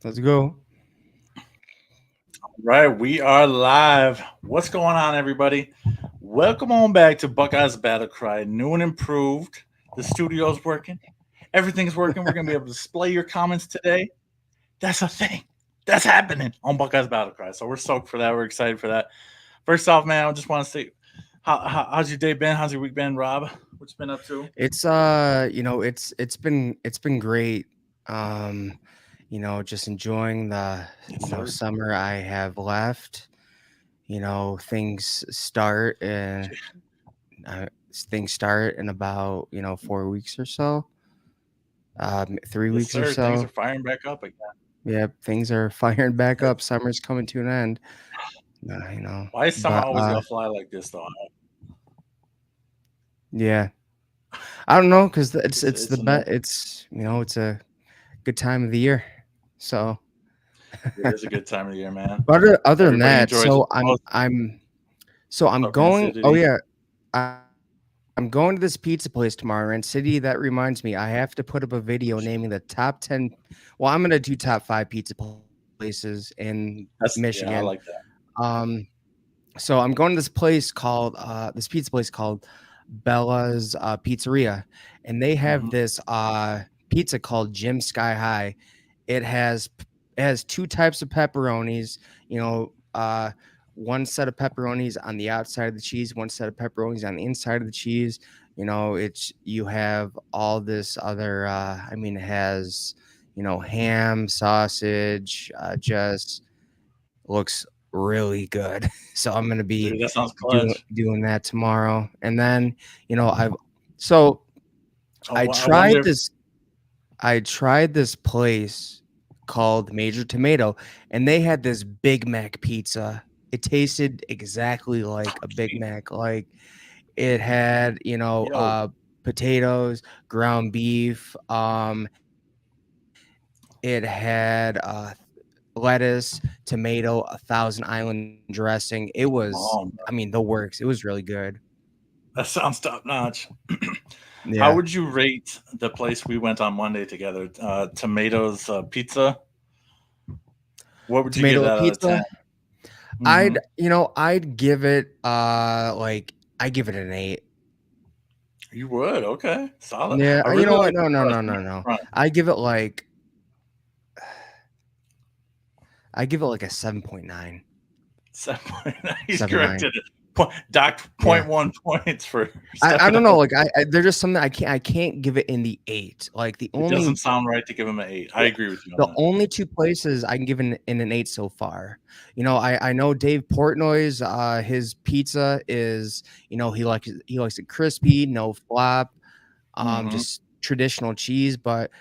Let's go. Right, we are live. What's going on, everybody? Welcome on back to Buckeyes Battle Cry. New and improved. The studio's working. Everything's working. We're gonna be able to display your comments today. That's a thing. That's happening on Buckeyes Battle Cry. So we're stoked for that. We're excited for that. First off, man, I just want to say, how's your day been? How's your week been, Rob? What you been up to? It's it's been great. Um, just enjoying the Yes, sir. summer I have left. Things start uh, things start in about 4 weeks or so. 3 Yes, weeks or sir. Things are so. firing back up again. Yep, things are firing back up. Summer's coming to an end. Why is summer But always gonna fly like this, though? yeah, I don't know because it's the It's a no. bet. It's a good time of the year. So. It is a good time of the year, man. But other than Everybody that, enjoys it so the most. I'm Up in going. Oh acidity. yeah, I'm going to this pizza place tomorrow in city. That reminds me, I have to put up a video naming the top 10. Well, I'm gonna do top 5 pizza places in That's Michigan. yeah, I like that. Um, so I'm going to this pizza place called Bella's Pizzeria, and they have Hmm. this pizza called Jim Sky High. It has two types of pepperonis. You know, one set of pepperonis on the outside of the cheese, one set of pepperonis on the inside of the cheese. It's you have all this other. It has ham, sausage. Just looks really good. So I'm gonna be Dude, that sounds doing clutch. doing that tomorrow, and then I've so I I wonder tried if this I tried this place called Major Tomato, and they had this Big Mac pizza. It tasted exactly like a Big Mac. Like it had, yo, potatoes, ground beef. It had lettuce, tomato, a Thousand Island dressing. It was, come on, bro. the works. It was really good. That sounds top notch. How Yeah, would you rate the place we went on Monday together? Tomatoes Pizza. What would you give tomato that out of 10? pizza. Mm-hmm. I'd give it I give it an 8. You would? Okay, solid. Yeah, I you really know what? like the No, no, crust no, on no, the no. front. I give it like a 7.9. 7.9. He's 7.9. corrected it. Docked Yeah. point 1 points for I stepping don't up. know, like they're just something I can't give it in the 8. Like It doesn't sound right to give him an 8. I yeah, agree with you on the that. only 2 places I can give in an 8 so far. I know Dave Portnoy's his pizza is, he likes it crispy, no flop, Mm-hmm. just traditional cheese, but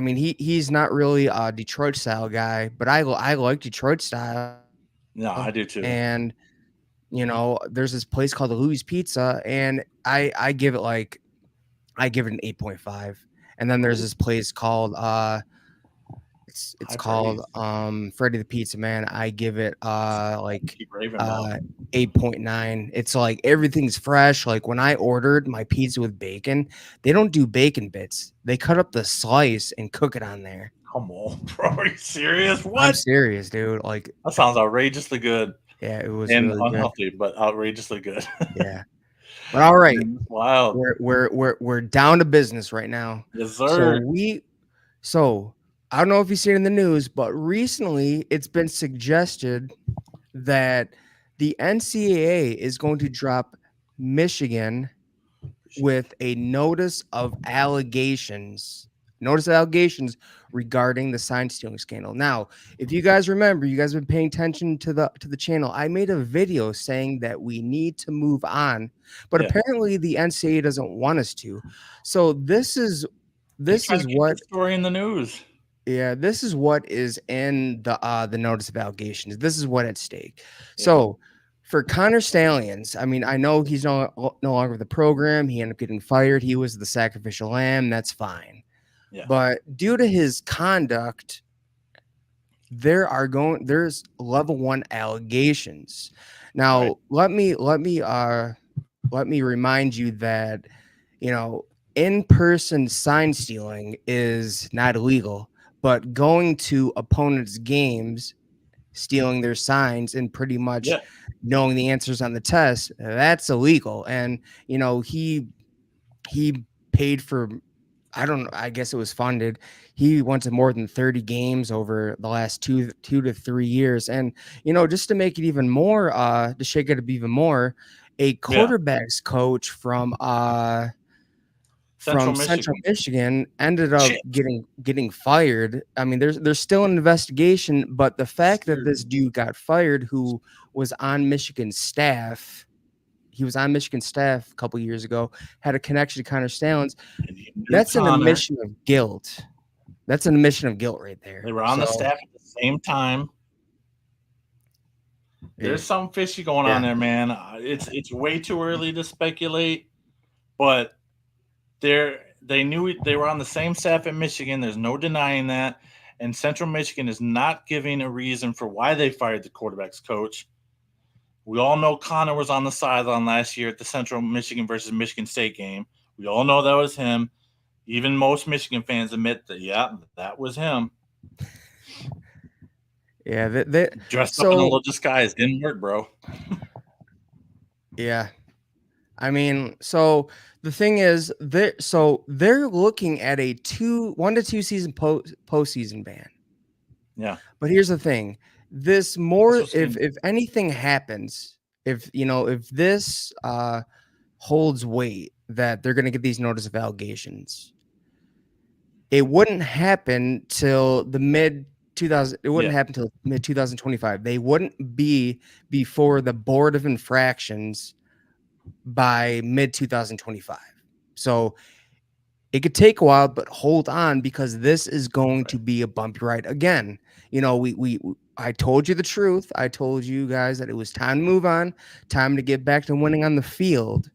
he's not really a Detroit style guy, but I like Detroit style. No, I do And too. there's this place called the Louis Pizza, and I give it an 8.5. And then there's Ooh, this place called it's high called praise. Freddy the Pizza Man. I give it Keep raving about. uh 8.9. It's like everything's fresh. Like when I ordered my pizza with bacon, they don't do bacon bits. They cut up the slice and cook it on there. Come on, bro. Are you serious? I'm What? serious, dude. Like, That sounds outrageously good yeah, it was and really good. unhealthy, but outrageously good. Yeah. But all right, Man, that's wild. we're down to business right now. Yes, So sir. I don't know if you've seen it in the news, but recently it's been suggested that the NCAA is going to drop Michigan with a notice of allegations regarding the sign stealing scandal. Now, if you guys remember, you guys have been paying attention to the channel. I made a video saying that we need to move on, but Yeah. apparently the NCAA doesn't want us to. So He's this trying to is keep the what story in the news. yeah, this is what is in the notice of allegations. This is what at stake. Yeah. So for Connor Stallions, I know he's no longer with the program. He ended up getting fired. He was the sacrificial lamb. That's fine. Yeah. But due to his conduct, there's level 1 allegations. Right. Now, let me remind you that, you know, in-person sign stealing is not illegal, but going to opponents' games, stealing their signs, and pretty much Yeah. knowing the answers on the test, that's illegal. And he paid for, I don't know, I guess it was funded. He went to more than 30 games over the last 2 to 3 years. And just to make it even more, to shake it up even more, a Yeah. quarterbacks coach Central from Central Michigan. Michigan ended up Shit. getting fired. I mean, there's still an investigation, but the fact that Scared this me. dude got fired, who was on Michigan's staff, he was on Michigan's staff a couple years ago, had a connection to Connor Stallings. And he knew That's an Connor. admission of guilt. That's an admission of guilt right there. They were on the So staff at the same time. yeah, There's something fishy going yeah, on there, man. It's way too early to speculate, but they knew they were on the same staff at Michigan. There's no denying that. And Central Michigan is not giving a reason for why they fired the quarterbacks coach. We all know Connor was on the sideline last year at the Central Michigan versus Michigan State game. We all know that was him. Even most Michigan fans admit that, yeah, that was him. yeah. Dressed up in a So little disguise. Didn't work, bro. yeah, I mean, so the thing is, they're looking at a 1 to 2 season postseason ban. Yeah. But here's the thing: this That's more, what's getting if anything happens, if this holds weight, that they're going to get these notice of allegations, it wouldn't happen till the mid 2000. It wouldn't yeah. happen till mid 2025. They wouldn't be before the Board of Infractions by mid 2025. So it could take a while, but hold on, because this is going to be a bumpy ride again. I told you the truth. I told you guys that it was time to move on, time to get back to winning on the field.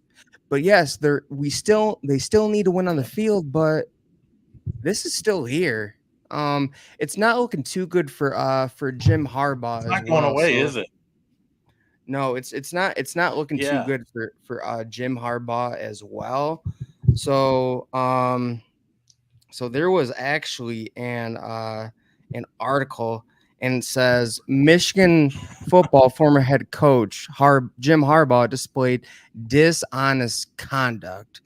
But yes, they still need to win on the field, but this is still here. It's not looking too good for Jim Harbaugh It's as not going well. away, So is it? no, it's not looking too Yeah. good for Jim Harbaugh as well. So so there was actually an article, and it says Michigan football former head coach Jim Harbaugh displayed dishonest conduct.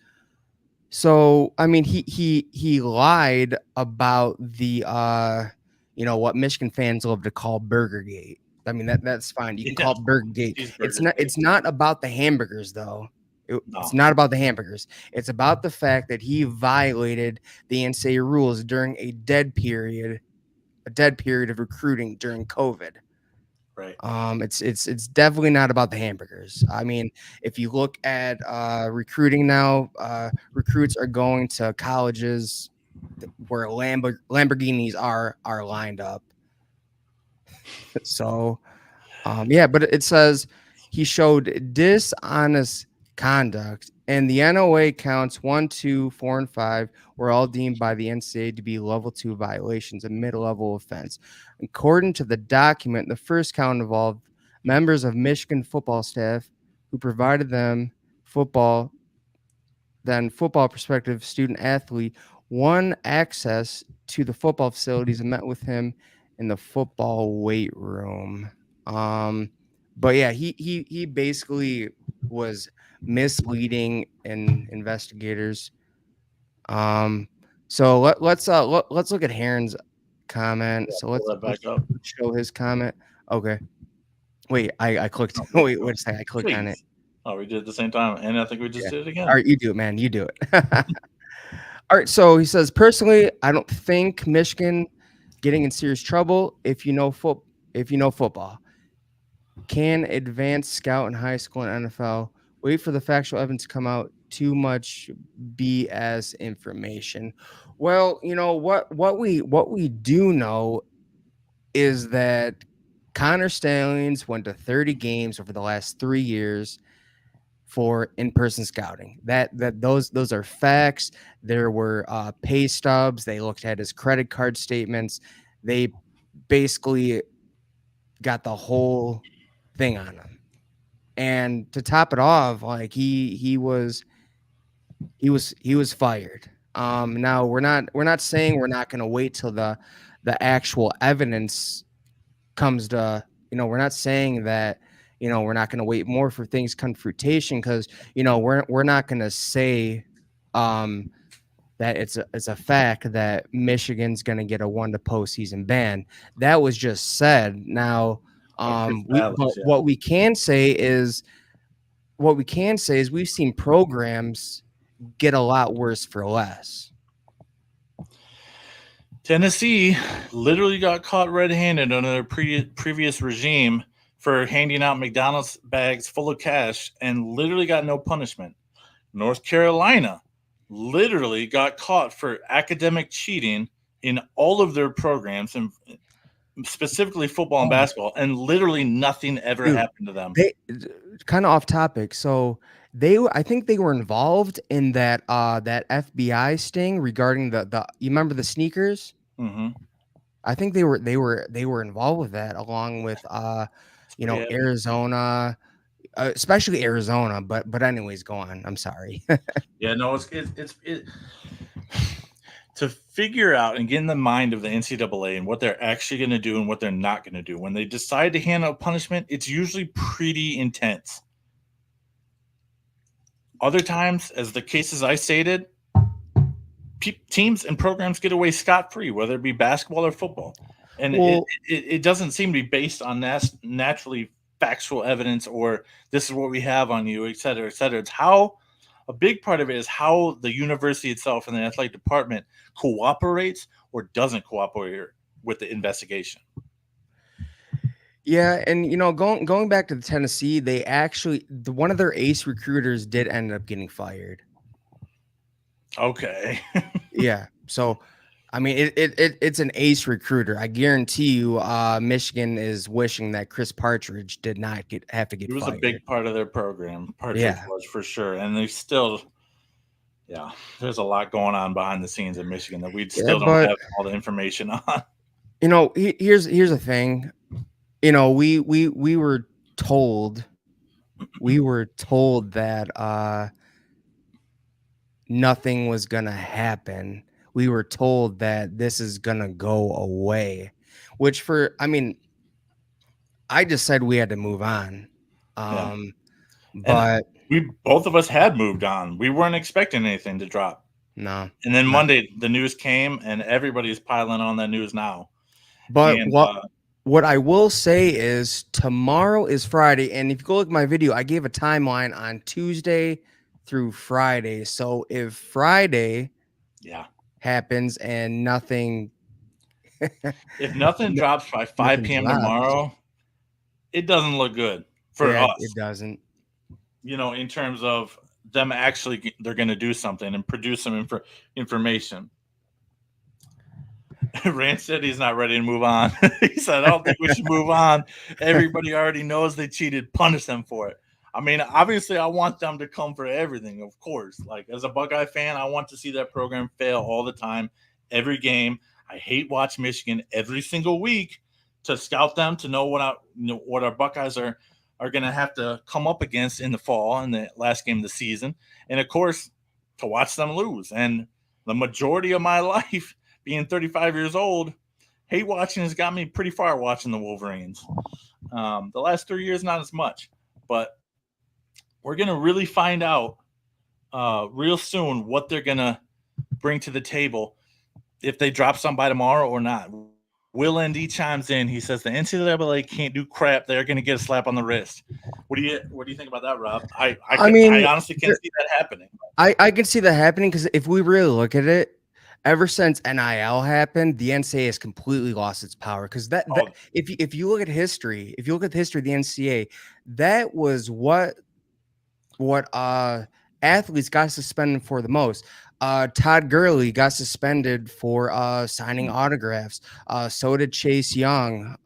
So I mean, he lied about the what Michigan fans love to call Burgergate. I mean, that's fine. You can Yeah. call it Burgergate. Cheeseburger. It's not about the hamburgers though. It's No. not about the hamburgers. It's about the fact that he violated the NCAA rules during a dead period of recruiting during COVID. Right. It's definitely not about the hamburgers. I mean, if you look at recruiting now, recruits are going to colleges where Lamborghinis are lined up. So yeah, but it says he showed dishonest conduct, and the NOA counts 1, 2, 4, and 5 were all deemed by the NCAA to be level 2 violations, a mid-level offense. According to the document, the first count involved members of Michigan football staff who provided them football prospective student athlete won access to the football facilities and met with him in the football weight room. But yeah, he basically was misleading investigators. So let's look at Heron's comment. Yeah, So pull that back up. show his comment. Okay. Wait, I clicked. Oh, Wait a second. I clicked on it. Jeez. Oh, we did it at the same time, and I think we just Yeah. did it again. All right, you do it, man. You do it. All right. So he says, personally, I don't think Michigan getting in serious trouble if you know football. Can advance scout in high school and NFL. Wait for the factual evidence to come out. Too much BS information. Well, what we do know is that Connor Stallings went to 30 games over the last 3 years for in-person scouting. Those are facts. There were pay stubs. They looked at his credit card statements. They basically got the whole thing on him. And to top it off, like he was fired. Now we're not saying we're not going to wait till the the actual evidence comes to, we're not saying that, we're not going to wait more for things come fruition, because, we're not going to say that it's a fact that Michigan's going to get a 1 to postseason ban. That was just said. Now, but what we can say is we've seen programs get a lot worse for less. Tennessee literally got caught red-handed under their previous regime for handing out McDonald's bags full of cash and literally got no punishment. North Carolina literally got caught for academic cheating in all of their programs, and specifically football and basketball, and literally nothing ever happened to them. Kind of off topic. So I think they were involved in that FBI sting regarding the you remember the sneakers? Mm-hmm. I think they were involved with that, along with Arizona, especially Arizona. But anyways, go on. I'm sorry. Yeah, no, it's to figure out and get in the mind of the NCAA and what they're actually going to do and what they're not going to do. When they decide to hand out punishment, it's usually pretty intense. Other times, as the cases I stated, teams and programs get away scot-free, whether it be basketball or football. And it doesn't seem to be based on naturally factual evidence or this is what we have on you, et cetera, et cetera. It's how a big part of it is how the university itself and the athletic department cooperates or doesn't cooperate with the investigation. Yeah, and going back to the Tennessee, they actually one of their ace recruiters did end up getting fired. Okay. Yeah. So, I mean, it's an ace recruiter. I guarantee you, Michigan is wishing that Chris Partridge did not have to get fired. He was a big part of their program. Partridge was, for sure, and they still. Yeah, there's a lot going on behind the scenes in Michigan that we still don't have all the information on. Here's the thing. We were told that nothing was gonna happen. We were told that this is gonna go away, which I just said we had to move on. But we both of us had moved on. We weren't expecting anything to drop. No. And then Monday the news came, and everybody's piling on that news now. But what I will say is tomorrow is Friday, and if you go look at my video, I gave a timeline on Tuesday through Friday. So if Friday happens and nothing if nothing drops by 5 p.m. tomorrow, it doesn't look good for us. It doesn't. In terms of them actually, they're going to do something and produce some information. Rand said he's not ready to move on. He said, I don't think we should move on. Everybody already knows they cheated. Punish them for it. I mean, obviously, I want them to come for everything, of course. Like, as a Buckeye fan, I want to see that program fail all the time, every game. I hate watch Michigan every single week to scout them, to know what our Buckeyes are going to have to come up against in the fall in the last game of the season. And, of course, to watch them lose. And the majority of my life, being 35 years old, hate watching has got me pretty far watching the Wolverines. The last 3 years, not as much. But we're going to really find out real soon what they're going to bring to the table if they drop somebody tomorrow or not. Will ND chimes in. He says the NCAA can't do crap. They're going to get a slap on the wrist. What do you think about that, Rob? I honestly can't see that happening. I can see that happening because if we really look at it, ever since NIL happened, the NCAA has completely lost its power. Because if you look at history, of the NCAA, that was what athletes got suspended for the most. Todd Gurley got suspended for signing autographs. So did Chase Young.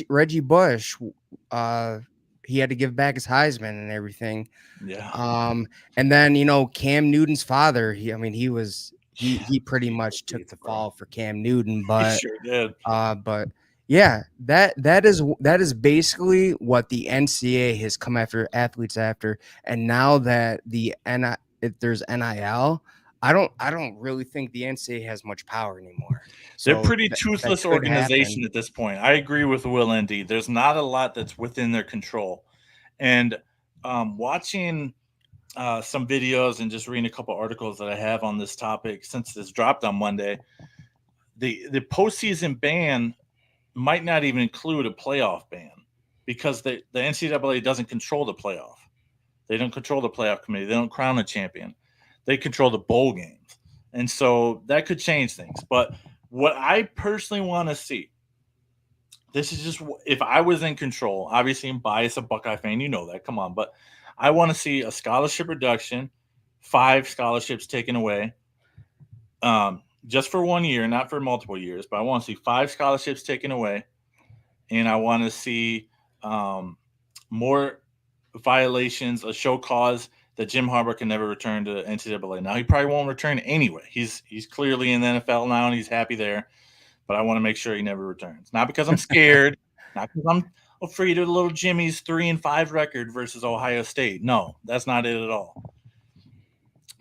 Reggie Bush. He had to give back his Heisman and everything. Yeah. And then Cam Newton's father. He pretty much took the fall for Cam Newton, but he sure did. But yeah, that is basically what the NCAA has come after athletes after, and now that there's NIL, I don't really think the NCAA has much power anymore. They're So pretty that toothless could organization happen. at this point. I agree with Will ND. There's not a lot that's within their control. And watching some videos and just reading a couple articles that I have on this topic since this dropped on Monday, the postseason ban might not even include a playoff ban because the NCAA doesn't control the playoff. They don't control the playoff committee. They don't crown a champion. They control the bowl games. And so that could change things. But what I personally want to see, this is just if I was in control, obviously I'm biased a Buckeye fan, you know that. Come on. But I want to see a scholarship reduction, 5 scholarships taken away, just for 1 year, not for multiple years. But I want to see 5 scholarships taken away, and I want to see more violations, a show cause that Jim Harbaugh can never return to NCAA. Now he probably won't return anyway. He's clearly in the NFL now and he's happy there. But I want to make sure he never returns. Not because I'm scared, not because I'm afraid of little Jimmy's 3-5 record versus Ohio State. No, that's not it at all.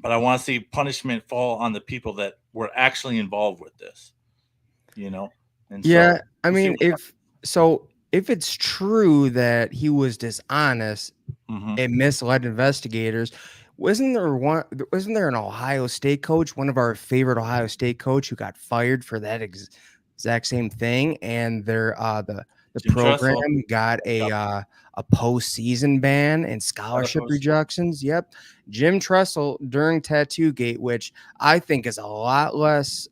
But I want to see punishment fall on the people that were actually involved with this. And Yeah, so I we'll see mean, what happens. if it's true that he was dishonest Mm-hmm. and misled investigators, wasn't there an Ohio State coach, one of our favorite Ohio State coach, who got fired for that exact same thing, and the Jim Tressel. program got Yep. a postseason ban and Got a scholarship post. rejections. Yep, Jim Tressel during Tattoo Gate, which I think is a lot less.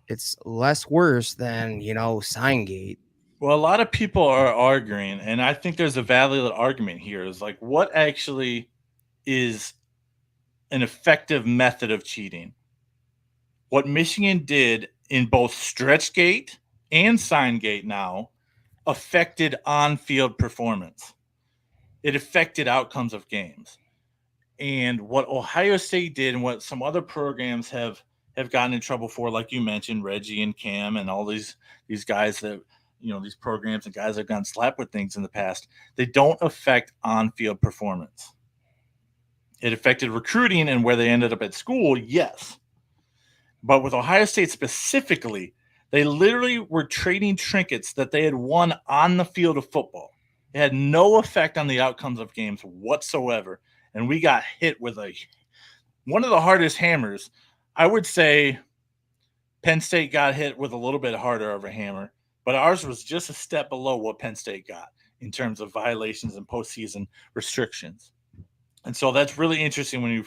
It's less worse than Sign Gate. Well, a lot of people are arguing, and I think there's a valid argument here. Is like what actually is an effective method of cheating? What Michigan did in both Stretchgate and Signgate now affected on-field performance. It affected outcomes of games. And what Ohio State did and what some other programs have gotten in trouble for, like you mentioned, Reggie and Cam and all these guys that these programs and guys that have gotten slapped with things in the past, they don't affect on-field performance. It affected recruiting and where they ended up at school, yes. But with Ohio State specifically, they literally were trading trinkets that they had won on the field of football. It had no effect on the outcomes of games whatsoever. And we got hit with one of the hardest hammers. I would say Penn State got hit with a little bit harder of a hammer, but ours was just a step below what Penn State got in terms of violations and postseason restrictions. And so that's really interesting when you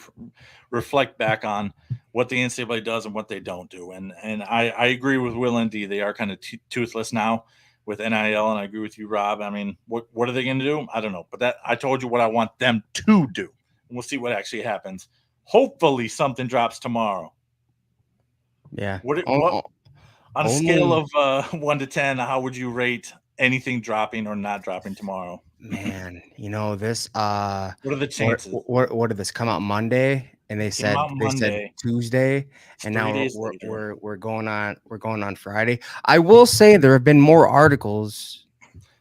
reflect back on what the NCAA does and what they don't do. And I agree with Will and D. They are kind of toothless now with NIL, and I agree with you, Rob. I mean, what are they going to do? I don't know. But I told you what I want them to do. And we'll see what actually happens. Hopefully something drops tomorrow. Yeah. What on a scale Only of 1 to 10, how would you rate anything dropping or not dropping tomorrow? Man, this What are the chances? what did this come out Monday? And they Came said out Monday. Tuesday, It's and 3 now days later. we're going on Friday. I will say there have been more articles,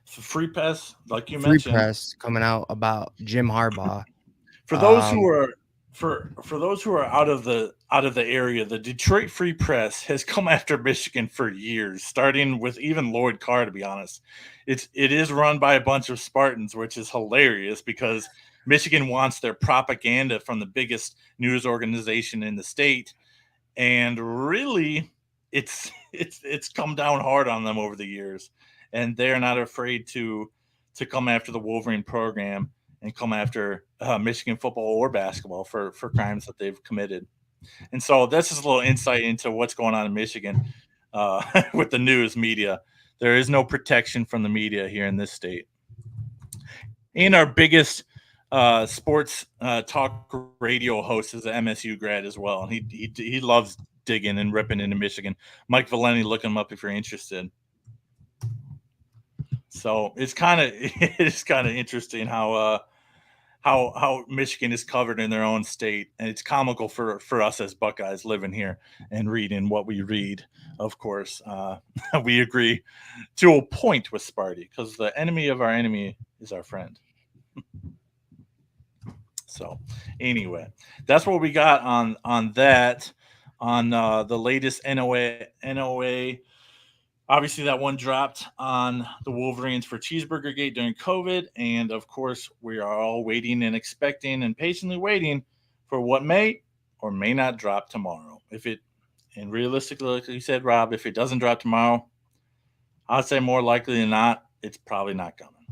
So Free Press, like you Free mentioned, Press, coming out about Jim Harbaugh. for those who are for those who are out of the area, the Detroit Free Press has come after Michigan for years, starting with even Lloyd Carr. To be honest, it is run by a bunch of Spartans, which is hilarious because Michigan wants their propaganda from the biggest news organization in the state, and really, it's come down hard on them over the years, and they're not afraid to come after the Wolverine program and come after Michigan football or basketball for crimes that they've committed. And so this is a little insight into what's going on in Michigan with the news media. There is no protection from the media here in this state. And our biggest sports talk radio host is an MSU grad as well. And he loves digging and ripping into Michigan. Mike Valeni, look him up if you're interested. So it's kind of interesting how Michigan is covered in their own state, and it's comical for us as Buckeyes living here and reading what we read. Of course, we agree to a point with Sparty because the enemy of our enemy is our friend. So anyway, that's what we got on that on the latest NOA. Obviously, that one dropped on the Wolverines for Cheeseburger Gate during COVID, and of course, we are all waiting and expecting and patiently waiting for what may or may not drop tomorrow. If it and realistically, like you said, Rob, if it doesn't drop tomorrow, I'd say more likely than not, it's probably not coming.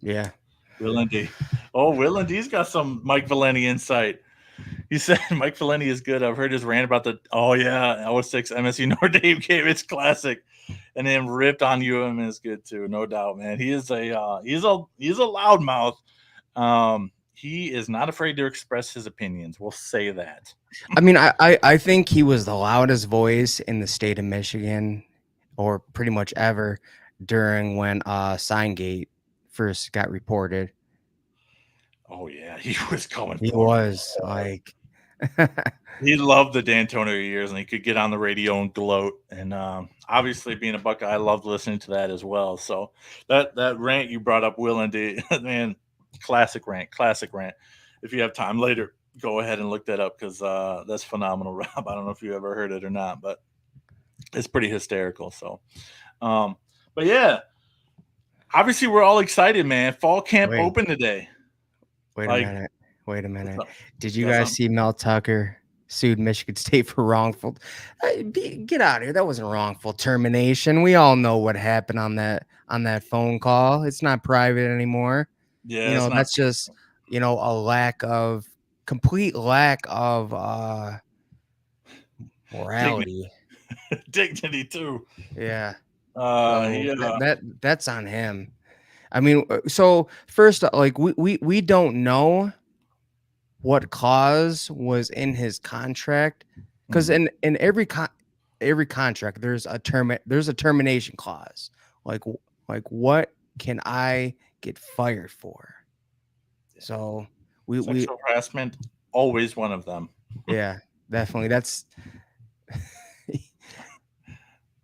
Yeah. Will and D. Oh, Will and D's got some Mike Valenti insight. He said Mike Valenti is good. I've heard his rant about the '06 MSU Notre Dame game. It's classic, and then ripped on UM is good too, no doubt, man. He is he's a loudmouth. He is not afraid to express his opinions. We'll say that. I mean, I think he was the loudest voice in the state of Michigan, or pretty much ever, during when Signgate first got reported. Oh yeah, he was coming. He was like, he loved the D'Antonio years, and he could get on the radio and gloat. And obviously, being a Buckeye, I loved listening to that as well. So that rant you brought up, Will and D, man, classic rant. If you have time later, go ahead and look that up because that's phenomenal, Rob. I don't know if you ever heard it or not, but it's pretty hysterical. So, but yeah, obviously, we're all excited, man. Fall camp open today. Wait a minute. Did you guys see Mel Tucker sued Michigan State for wrongful? Get out of here. That wasn't wrongful termination. We all know what happened on that phone call. It's not private anymore. Yeah, that's just a complete lack of morality, dignity too. Yeah. So, that's on him. I mean, so first, like we don't know what clause was in his contract, because in every contract there's a termination clause. Like what can I get fired for? So sexual harassment, always one of them. Yeah, definitely. That's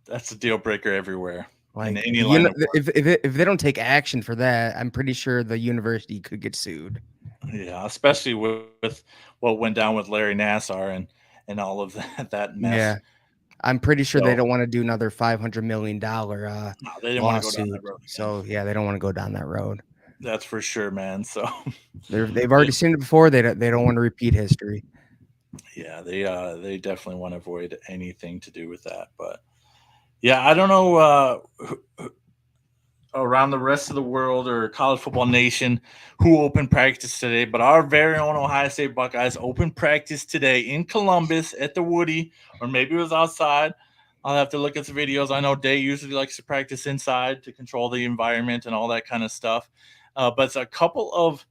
a deal breaker everywhere. Like, if they don't take action for that, I'm pretty sure the university could get sued. Yeah, especially with what went down with Larry Nassar and all of that mess. Yeah, I'm pretty sure they don't want to do another $500 million lawsuit. So yeah, they don't want to go down that road. That's for sure, man. So they've already seen it before. They don't want to repeat history. Yeah, they definitely want to avoid anything to do with that, but. Yeah, I don't know around the rest of the world or college football nation who opened practice today, but our very own Ohio State Buckeyes opened practice today in Columbus at the Woody, or maybe it was outside. I'll have to look at the videos. I know Day usually likes to practice inside to control the environment and all that kind of stuff. But a couple of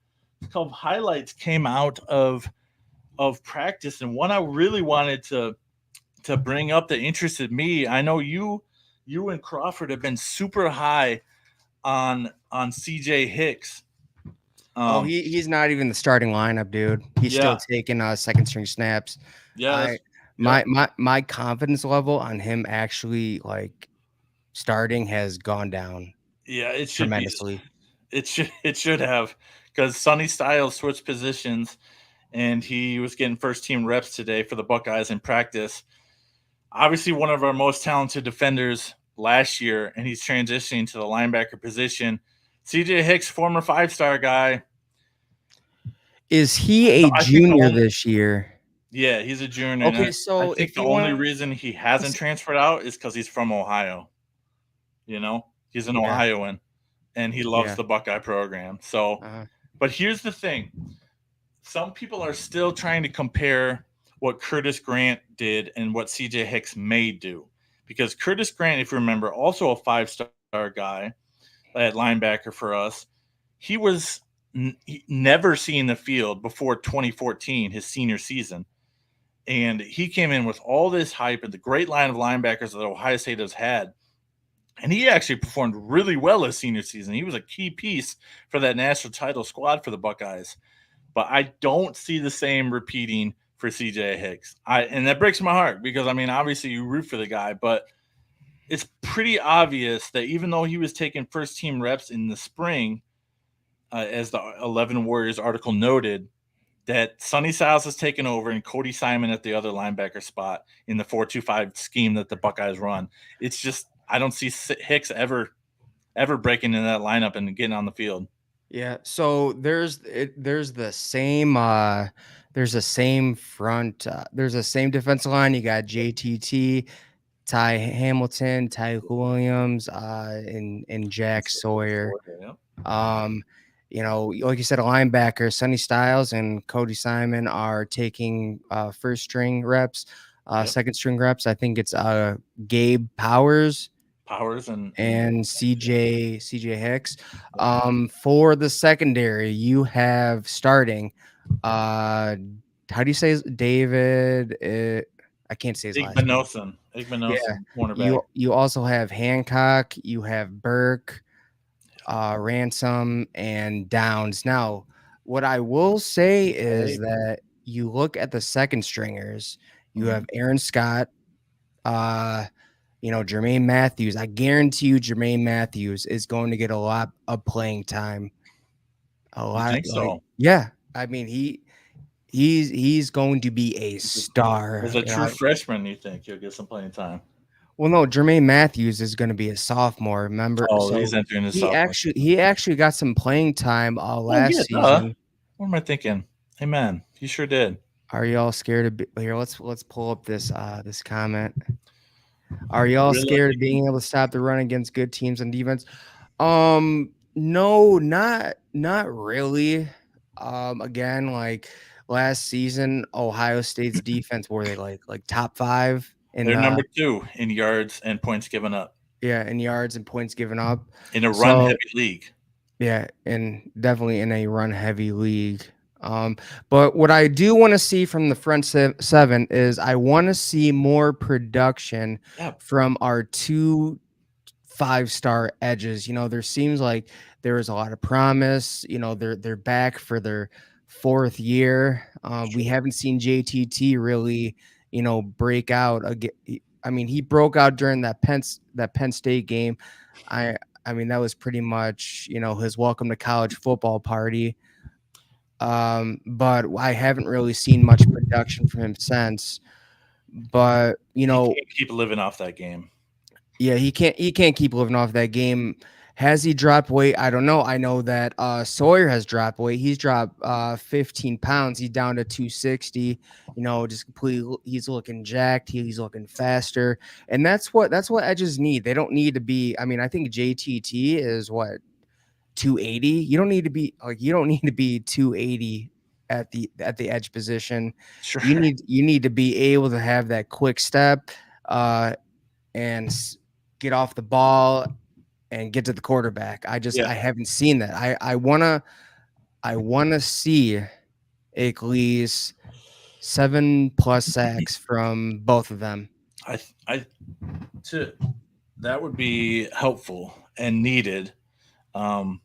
highlights came out of practice, and one I really wanted to bring up that interested me. I know you and Crawford have been super high on CJ Hicks. He's not even the starting lineup, dude. He's still taking second string snaps. Yeah. My confidence level on him actually like starting has gone down. Yeah, it should tremendously. It should have, because Sonny Styles switched positions and he was getting first team reps today for the Buckeyes in practice. Obviously one of our most talented defenders last year, and he's transitioning to the linebacker position. CJ Hicks, former 5-star guy. Is he a junior this year? Yeah, he's a junior. Okay, so I think the only reason he hasn't transferred out is because he's from Ohio. He's an Ohioan, and he loves the Buckeye program. So, but here's the thing. Some people are still trying to compare what Curtis Grant did and what CJ Hicks may do, because Curtis Grant, if you remember, also a 5-star guy at linebacker for us. He was never seen the field before 2014, his senior season, and he came in with all this hype and the great line of linebackers that Ohio State has had, and he actually performed really well his senior season. He was a key piece for that national title squad for the Buckeyes, but I don't see the same repeating for CJ Hicks. And that breaks my heart, because, I mean, obviously you root for the guy, but it's pretty obvious that even though he was taking first-team reps in the spring, as the 11 Warriors article noted, that Sonny Styles has taken over and Cody Simon at the other linebacker spot in the 4-2-5 scheme that the Buckeyes run. It's just I don't see Hicks ever breaking in that lineup and getting on the field. Yeah, so there's the same front there's the same defensive line. You got JTT, Ty Hamilton, Ty Williams, and Jack Sawyer. Yep. Um, like you said, a linebacker, Sonny Styles and Cody Simon are taking first string reps, Yep. second string reps. I think it's Gabe Powers and and CJ Hicks. Yep. For the secondary, you have starting. How do you say David? I can't say his last name. Igmanoson, Yeah, cornerback. you also have Hancock. You have Burke, Ransom, and Downs. Now, what I will say is that you look at the second stringers. You have Aaron Scott. Jermaine Matthews. I guarantee you, Jermaine Matthews is going to get a lot of playing time. You think so? Yeah. I mean, he's going to be a star. As a true freshman, you think he'll get some playing time? Well, no, Jermaine Matthews is going to be a sophomore. Remember? Oh, so he's entering his sophomore. He actually got some playing time last season. What am I thinking? Hey, man, he sure did. Are y'all scared of here? Let's pull up this comment. Are y'all scared of being able to stop the run against good teams on defense? No, not really. Again, like last season, Ohio State's defense were they like top 5? They're number 2 in yards and points given up. Yeah, in yards and points given up in a run heavy league. Yeah, and definitely in a run heavy league. But what I do want to see from the front seven is I want to see more production from our 2 5-star edges. There seems like there is a lot of promise. They're back for their 4th year. We haven't seen JTT really, break out again. I mean, he broke out during that Penn State game. I mean, that was pretty much, his welcome to college football party. But I haven't really seen much production from him since. But he can't keep living off that game. Yeah, he can't keep living off that game. Has he dropped weight? I don't know. I know that Sawyer has dropped weight. He's dropped 15 pounds. He's down to 260. Just completely. He's looking jacked. He's looking faster, and that's what edges need. They don't need to be. I mean, I think JTT is what 280. You don't need to be 280 at the edge position. Sure. You need to be able to have that quick step, and get off the ball and get to the quarterback. I haven't seen that. I wanna see at least 7+ sacks from both of them. That would be helpful and needed. To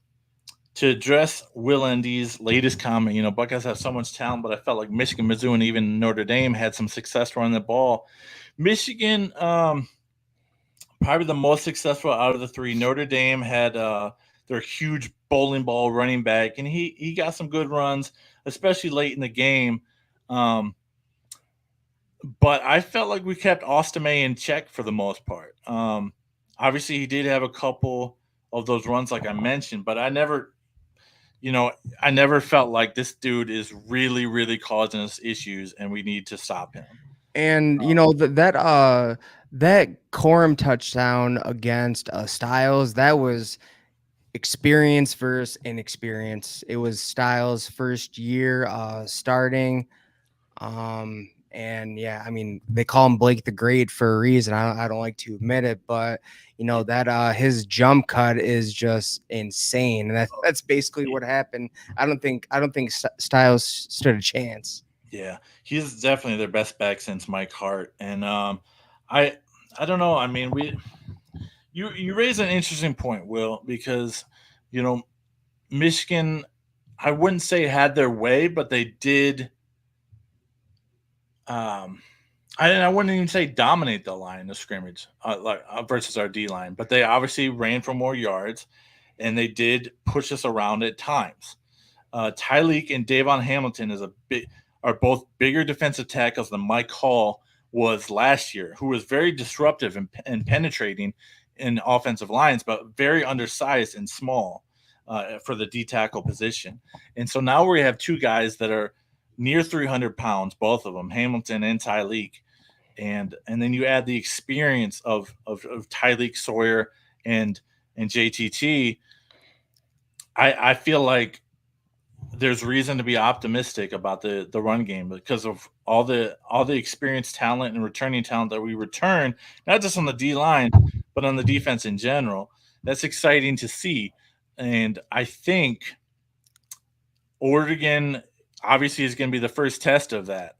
address Will Endy's latest comment, Buckeyes have so much talent, but I felt like Michigan, Mizzou, and even Notre Dame had some success running the ball. Michigan, probably the most successful out of the 3. Notre Dame had their huge bowling ball running back, and he got some good runs, especially late in the game. But I felt like we kept Ostame in check for the most part. Obviously, he did have a couple of those runs, like I mentioned, but I never felt like this dude is really, really causing us issues, and we need to stop him. And that Corum touchdown against Styles, that was experience versus inexperience. It was Styles' first year starting. And yeah, I mean, they call him Blake the Great for a reason. I don't like to admit it, but that his jump cut is just insane. And that's basically what happened. I don't think Styles stood a chance. Yeah, he's definitely their best back since Mike Hart. And I don't know. I mean, you raise an interesting point, Will, because Michigan, I wouldn't say had their way, but they did. I wouldn't even say dominate the line of scrimmage versus our D line, but they obviously ran for more yards, and they did push us around at times. Tyleek and Davon Hamilton are both bigger defensive tackles than Mike Hall was last year, who was very disruptive and penetrating in offensive lines, but very undersized and small for the D tackle position. And so now we have two guys that are near 300 pounds, both of them, Hamilton and Tyleek. And then you add the experience of Tyleek, Sawyer, and JTT. I feel like there's reason to be optimistic about the run game because of all the experienced talent and returning talent that we return, not just on the D line, but on the defense in general. That's exciting to see. And I think Oregon obviously is going to be the first test of that.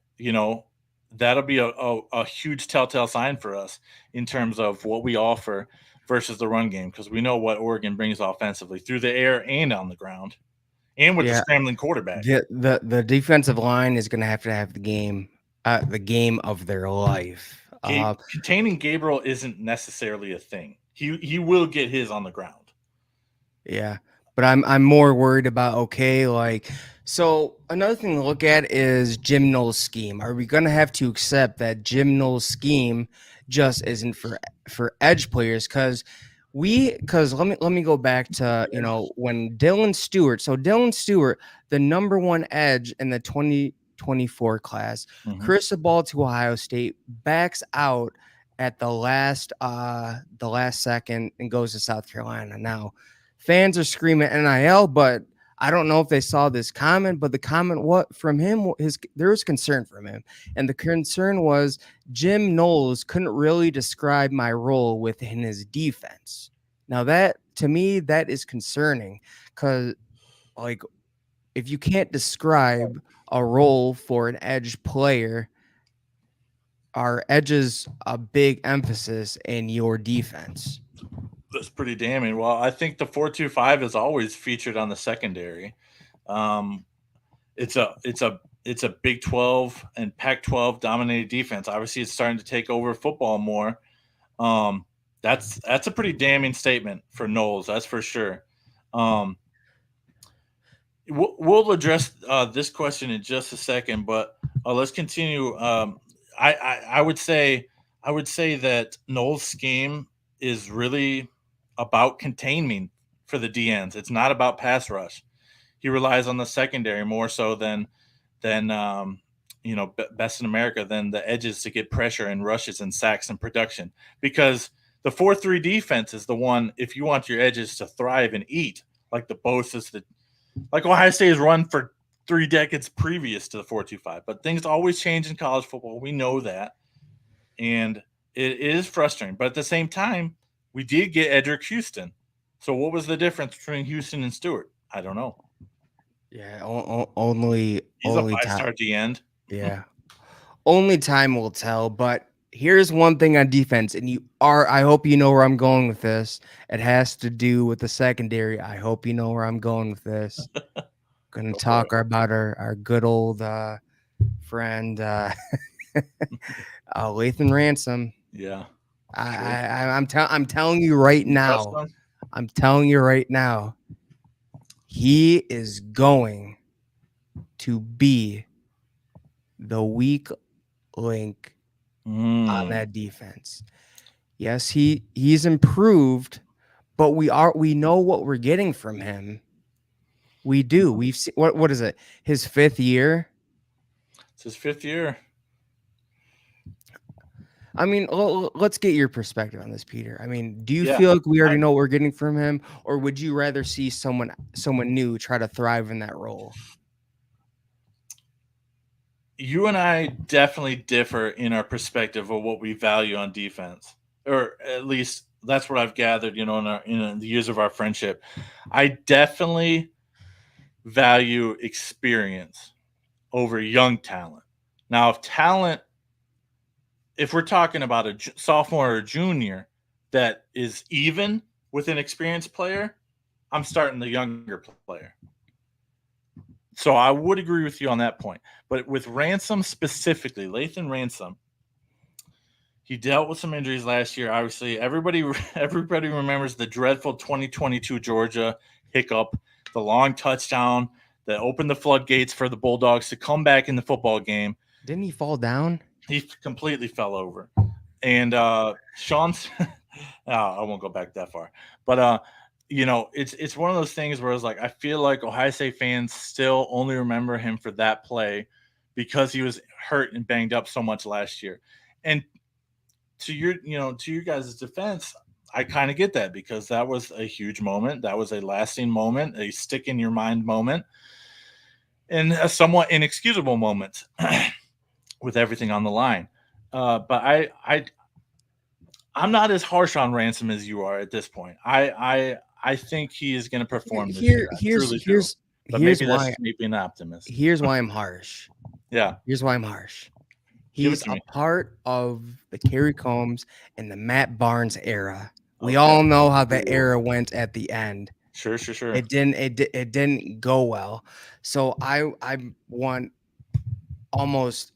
That'll be a huge telltale sign for us in terms of what we offer versus the run game, because we know what Oregon brings offensively through the air and on the ground, and with the scrambling quarterback. The defensive line is going to have the game of their life. Containing Gabriel isn't necessarily a thing. He will get his on the ground. Yeah, but I'm more worried about so another thing to look at is Jim Knowles' scheme. Are we going to have to accept that Jim Knowles' scheme just isn't for edge players? Because let me go back to when Dylan Stewart, the number one edge in the 2024 class, Chris Ball to Ohio State, backs out at the last second and goes to South Carolina. Now fans are screaming NIL, but I don't know if they saw this comment, but the comment from him, there was concern from him. And the concern was Jim Knowles couldn't really describe my role within his defense. Now that, to me, that is concerning, because if you can't describe a role for an edge player, our edge is a big emphasis in your defense. That's pretty damning. Well, I think the 4-2-5 is always featured on the secondary. It's a Big 12 and Pac-12 dominated defense. Obviously, it's starting to take over football more. That's a pretty damning statement for Knowles. That's for sure. We'll address this question in just a second, but let's continue. I would say that Knowles' scheme is really about containment for the DNs. It's not about pass rush. He relies on the secondary more so than best in America, than the edges to get pressure and rushes and sacks and production. Because the 4-3 defense is the one, if you want your edges to thrive and eat, like the Bosa's, like Ohio State has run for 3 decades previous to the 4-2-5. But things always change in college football. We know that. And it is frustrating. But at the same time, we did get Edric Houston. So what was the difference between Houston and Stewart? I don't know. Yeah, only he's a 5-star at the end. Yeah, only time will tell. But here's one thing on defense, and I hope you know where I'm going with this. It has to do with the secondary. I hope you know where I'm going with this. Going to talk about our good old friend Lathan Ransom. Yeah. I'm telling you right now. I'm telling you right now. He is going to be the weak link on that defense. Yes, he's improved, but we know what we're getting from him. We do. We've seen what is it? His 5th year. It's his 5th year. I mean, let's get your perspective on this, Peter. I mean, do you feel like we already know what we're getting from him, or would you rather see someone new try to thrive in that role? You and I definitely differ in our perspective of what we value on defense, or at least that's what I've gathered, in the years of our friendship. I definitely value experience over young talent. Now, if we're talking about a sophomore or a junior that is even with an experienced player, I'm starting the younger player. So I would agree with you on that point. But with Ransom specifically, Lathan Ransom, he dealt with some injuries last year. Obviously, everybody remembers the dreadful 2022 Georgia hiccup, the long touchdown that opened the floodgates for the Bulldogs to come back in the football game. Didn't he fall down? He completely fell over. And Sean's, I won't go back that far, but it's one of those things where it's like I feel like Ohio State fans still only remember him for that play because he was hurt and banged up so much last year. And to your guys' defense, I kind of get that because that was a huge moment. That was a lasting moment, a stick in your mind moment, and a somewhat inexcusable moment with everything on the line. But I'm not as harsh on Ransom as you are at this point. I think he is going to perform this year. I truly do. But maybe that's just me being an optimist. Here's why I'm harsh. Yeah. Here's why I'm harsh. He's a part of the Kerry Combs and the Matt Barnes era. We all know how the era went at the end. Sure. It didn't go well. So I want almost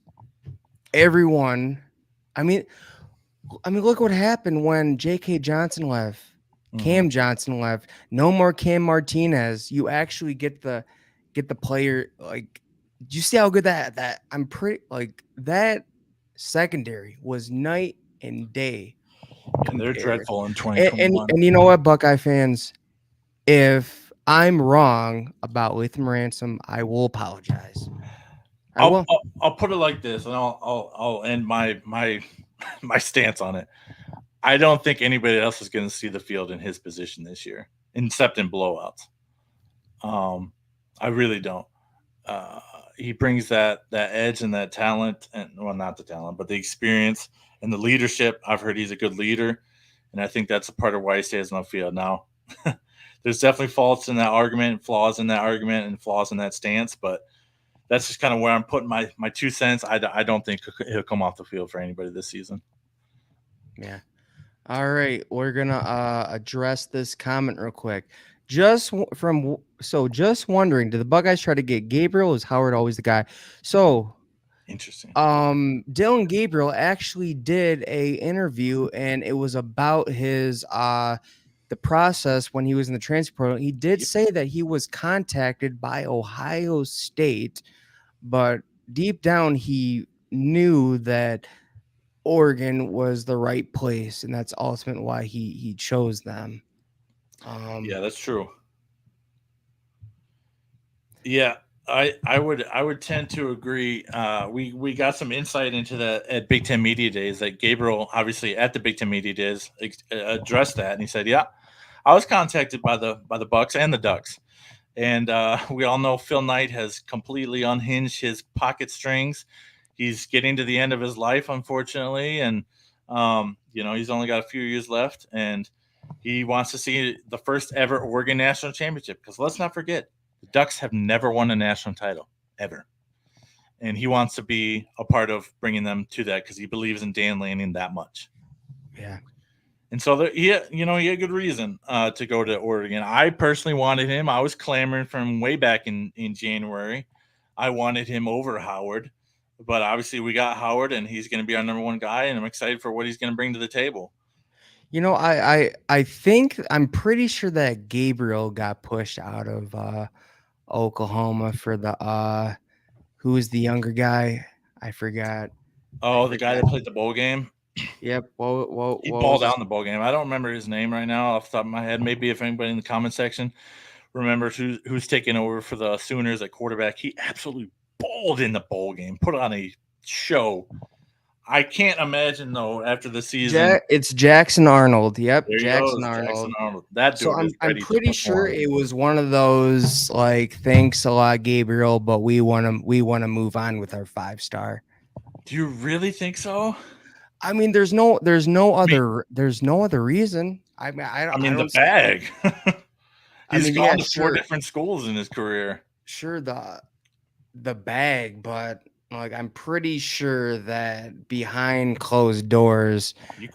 everyone. I mean, look what happened when J.K. Johnson left, Cam Johnson left. No more Cam Martinez. You actually get the player. Like, do you see how good that I'm pretty like that secondary was night and day. And they're dreadful in 2021. And you know what, Buckeye fans, if I'm wrong about Latham Ransom, I will apologize. I'll put it like this, and I'll end my stance on it. I don't think anybody else is going to see the field in his position this year, except in blowouts. I really don't. He brings that edge and that talent, and well, not the talent, but the experience and the leadership. I've heard he's a good leader, and I think that's a part of why he stays on the field. Now, there's definitely faults in that argument, flaws in that argument, and flaws in that stance, but that's just kind of where I'm putting my 2 cents. I don't think he'll come off the field for anybody this season. Yeah. All right, we're gonna address this comment real quick. Just wondering, did the Buckeyes try to get Gabriel? Is Howard always the guy? So interesting. Dylan Gabriel actually did a interview, and it was about his the process when he was in the transfer portal. He did say that he was contacted by Ohio State, but deep down he knew that Oregon was the right place, and that's ultimately why he chose them. Yeah, that's true. Yeah, I would tend to agree. We got some insight into that at Big Ten Media Days. That Gabriel, obviously at the Big Ten Media Days, addressed that, and he said, "Yeah, I was contacted by the Bucks and the Ducks." And we all know Phil Knight has completely unhinged his pocket strings. He's getting to the end of his life, unfortunately, and he's only got a few years left, and he wants to see the first ever Oregon national championship. Because let's not forget, the Ducks have never won a national title ever, and he wants to be a part of bringing them to that because he believes in Dan Lanning that much. Yeah. And so he had good reason to go to Oregon. I personally wanted him. I was clamoring from way back in January. I wanted him over Howard, but obviously we got Howard, and he's going to be our number one guy, and I'm excited for what he's going to bring to the table. I think I'm pretty sure that Gabriel got pushed out of Oklahoma for the who is the younger guy? I forgot. Oh, the guy that played the bowl game. Yep. He balled out in the bowl game. I don't remember his name right now off the top of my head. Maybe if anybody in the comment section remembers who's taking over for the Sooners at quarterback, he absolutely balled in the bowl game. Put on a show. I can't imagine though after the season. It's Jackson Arnold. Yep, Jackson Arnold. That dude is I'm ready pretty sure it was one of those like, thanks a lot, Gabriel, but we want to move on with our 5-star. Do you really think so? I mean, there's no other reason. I mean, the bag. He's gone to 4 different schools in his career. Sure, the bag, but like, I'm pretty sure that behind closed doors,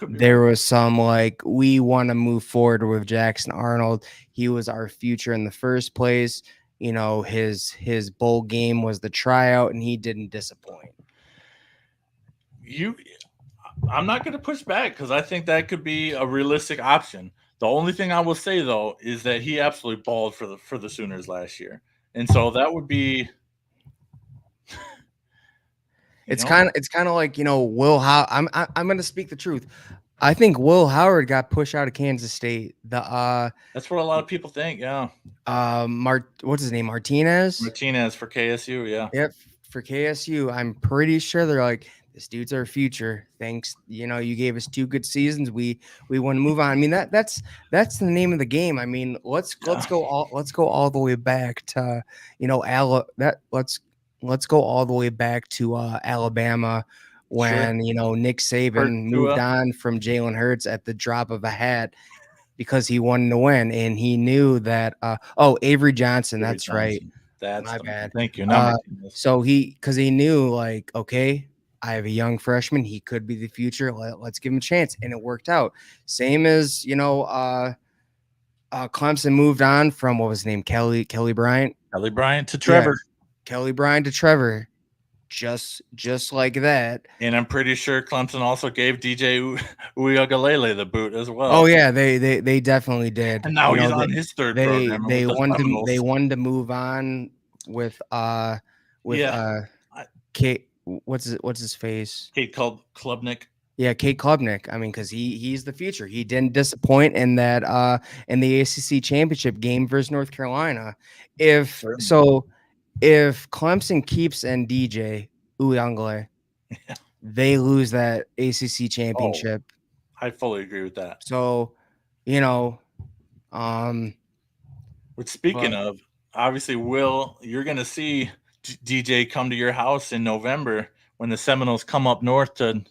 there was some like, we want to move forward with Jackson Arnold. He was our future in the first place. His bowl game was the tryout, and he didn't disappoint. I'm not going to push back because I think that could be a realistic option. The only thing I will say though is that he absolutely balled for the Sooners last year. And so that would be, you It's know, kind of like, Will How I'm going to speak the truth. I think Will Howard got pushed out of Kansas State. The that's what a lot of people think. Yeah. what's his name? Martinez? Martinez for KSU. Yeah. Yep, for KSU. I'm pretty sure they're like, this dude's our future. Thanks, you gave us 2 good seasons. We want to move on. I mean, that's the name of the game. I mean, Yeah. let's go all the way back to let's go all the way back to Alabama Sure. when Nick Hurt Saban moved Tua. on from Jalen Hurts at the drop of a hat because he wanted to win, and he knew that. Avery Johnson, Avery that's right. Johnson. That's My the man. bad. Thank you. Not Uh, Martinez. so because he knew, like, okay, I have a young freshman. He could be the future. Let's give him a chance, and it worked out. Same as Clemson moved on from, what was his name, Kelly Bryant. Kelly Bryant to Yeah, Trevor. Kelly Bryant to Trevor, just like that. And I'm pretty sure Clemson also gave DJ Uiagalelei the boot as well. Oh yeah, they definitely did. And now he's on his third program with the Seminoles. They wanted to move on with Yeah. Kate. What's his face? Kate called Klubnik. Yeah, Kate Klubnik. I mean, because he's the future. He didn't disappoint in that in the ACC championship game versus North Carolina. If Clemson keeps and DJ Uyunglele, Yeah. they lose that ACC championship. I fully agree with that. So, Which, speaking of, obviously, Will, you're going to see DJ come to your house in November when the Seminoles come up north to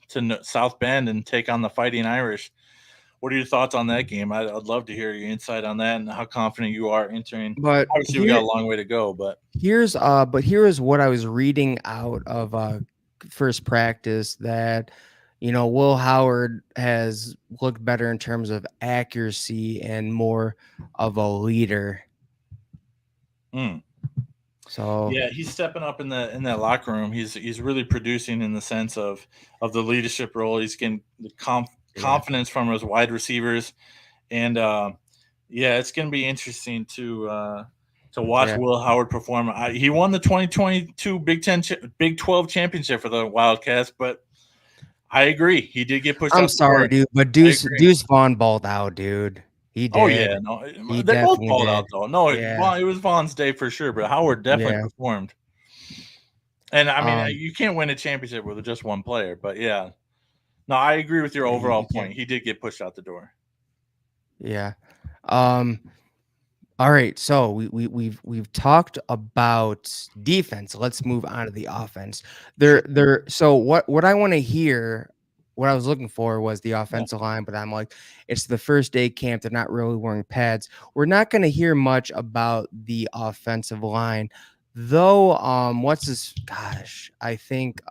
South Bend and take on the Fighting Irish. What are your thoughts on that game? I'd love to hear your insight on that and how confident you are entering. But obviously, we got a long way to go. But here's what I was reading out of first practice, that Will Howard has looked better in terms of accuracy and more of a leader. So yeah, he's stepping up in that locker room. He's really producing in the sense of the leadership role. He's getting the confidence from his wide receivers, and it's going to be interesting to watch Will Howard perform. He won the 2022 Big 12 championship for the Wildcats, but I agree, he did get pushed. I'm sorry, dude, but Deuce Vaughn balled out, dude. He did. Oh yeah, no, they both balled out though. No, it was Vaughn's day for sure, but Howard definitely performed. And I mean, you can't win a championship with just one player, but yeah. No, I agree with your overall point. He did get pushed out the door. Yeah. All right, so we've talked about defense. Let's move on to the offense. So what I want to hear, what I was looking for was the offensive line, but I'm like, it's the first day camp. They're not really wearing pads. We're not going to hear much about the offensive line, though. What's his? Gosh, I think.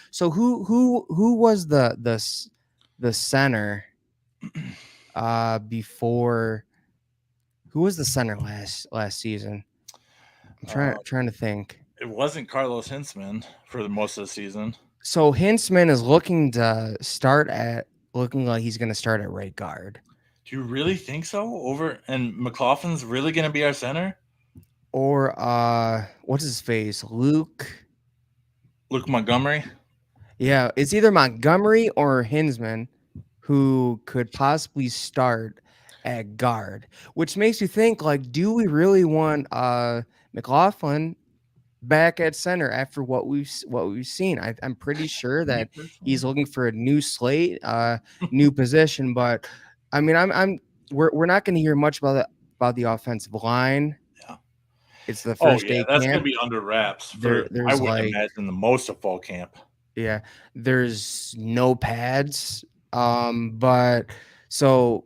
So who was the center? Before. Who was the center last season? I'm trying to think. It wasn't Carlos Hintzman for most of the season. So Hintzman is looking like he's going to start at right guard. Do you really think so? And McLaughlin's really going to be our center? Or what's his face? Luke Montgomery? Yeah, it's either Montgomery or Hintzman who could possibly start at guard, which makes you think, like, do we really want McLaughlin back at center after what we've seen? I'm pretty sure that he's looking for a new slate, new position. But I mean, we're not going to hear much about the offensive line. Yeah, it's the first day. That's going to be under wraps. I wouldn't imagine the most of fall camp. Yeah, there's no pads. But so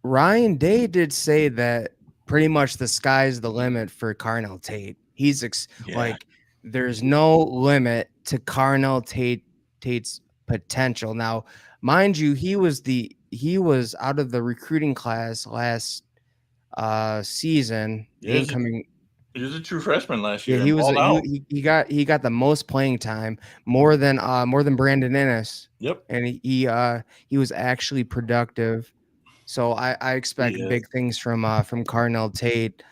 Ryan Day did say that pretty much the sky's the limit for Carnell Tate. He's like, there's no limit to Carnell Tate's potential. Now, mind you, he was out of the recruiting class last season. He was a true freshman last year. Yeah, he got the most playing time, more than Brandon Ennis. Yep, and he was actually productive. So I expect big things from Carnell Tate.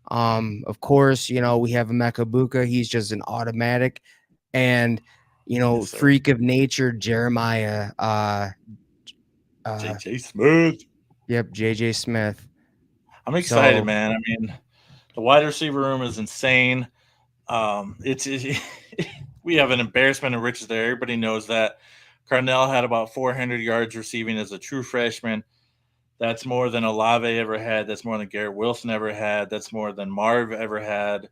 Of course, we have Emeka Buka. He's just an automatic, and Yes, sir. freak of nature Jeremiah. Uh, JJ Smooth. yep, JJ Smith. I'm excited, So man. I mean, the wide receiver room is insane. It's we have an embarrassment of riches there. Everybody knows that. Carnell had about 400 yards receiving as a true freshman. That's more than Olave ever had. That's more than Garrett Wilson ever had. That's more than Marv ever had.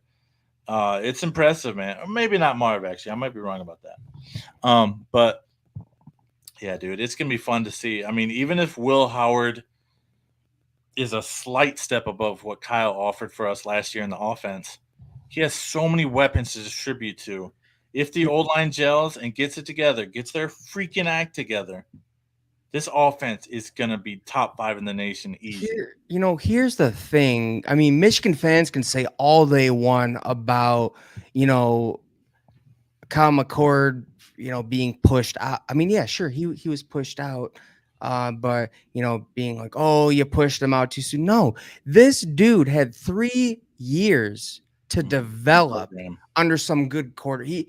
It's impressive, man. Or maybe not Marv, actually. I might be wrong about that. But yeah, dude, it's gonna be fun to see. I mean, even if Will Howard is a slight step above what Kyle offered for us last year in the offense, he has so many weapons to distribute to. If the old line gels and gets it together, gets their freaking act together, this offense is gonna be top 5 in the nation easy. here's the thing. I mean, Michigan fans can say all they want about, you know, Kyle McCord, being pushed out. I mean, yeah, sure, he was pushed out, but being like, oh, you pushed him out too soon. No, this dude had 3 years to develop Program. under some good quarter. He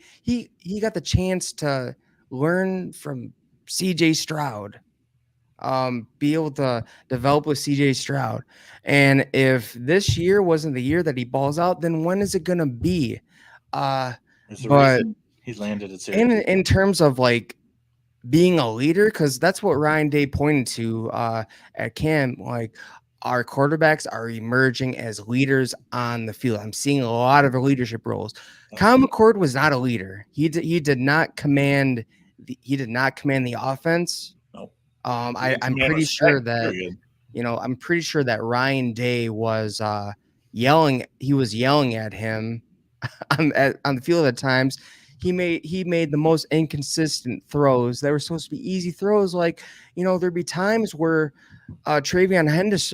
got the chance to learn from CJ Stroud, be able to develop with CJ Stroud. And if this year wasn't the year that he balls out, then when is it gonna be? Uh, There's a but reason he landed at in Syracuse. in terms of like being a leader, because that's what Ryan Day pointed to at camp. Like, our quarterbacks are emerging as leaders on the field. I'm seeing a lot of leadership roles. Oh, Kyle McCord was not a leader. He did not command the offense. no. He I didn't I'm command pretty sure respect, that period. I'm pretty sure that Ryan Day was yelling. He was yelling at him on the field at times. He made the most inconsistent throws. They were supposed to be easy throws. Like, there'd be times where Travion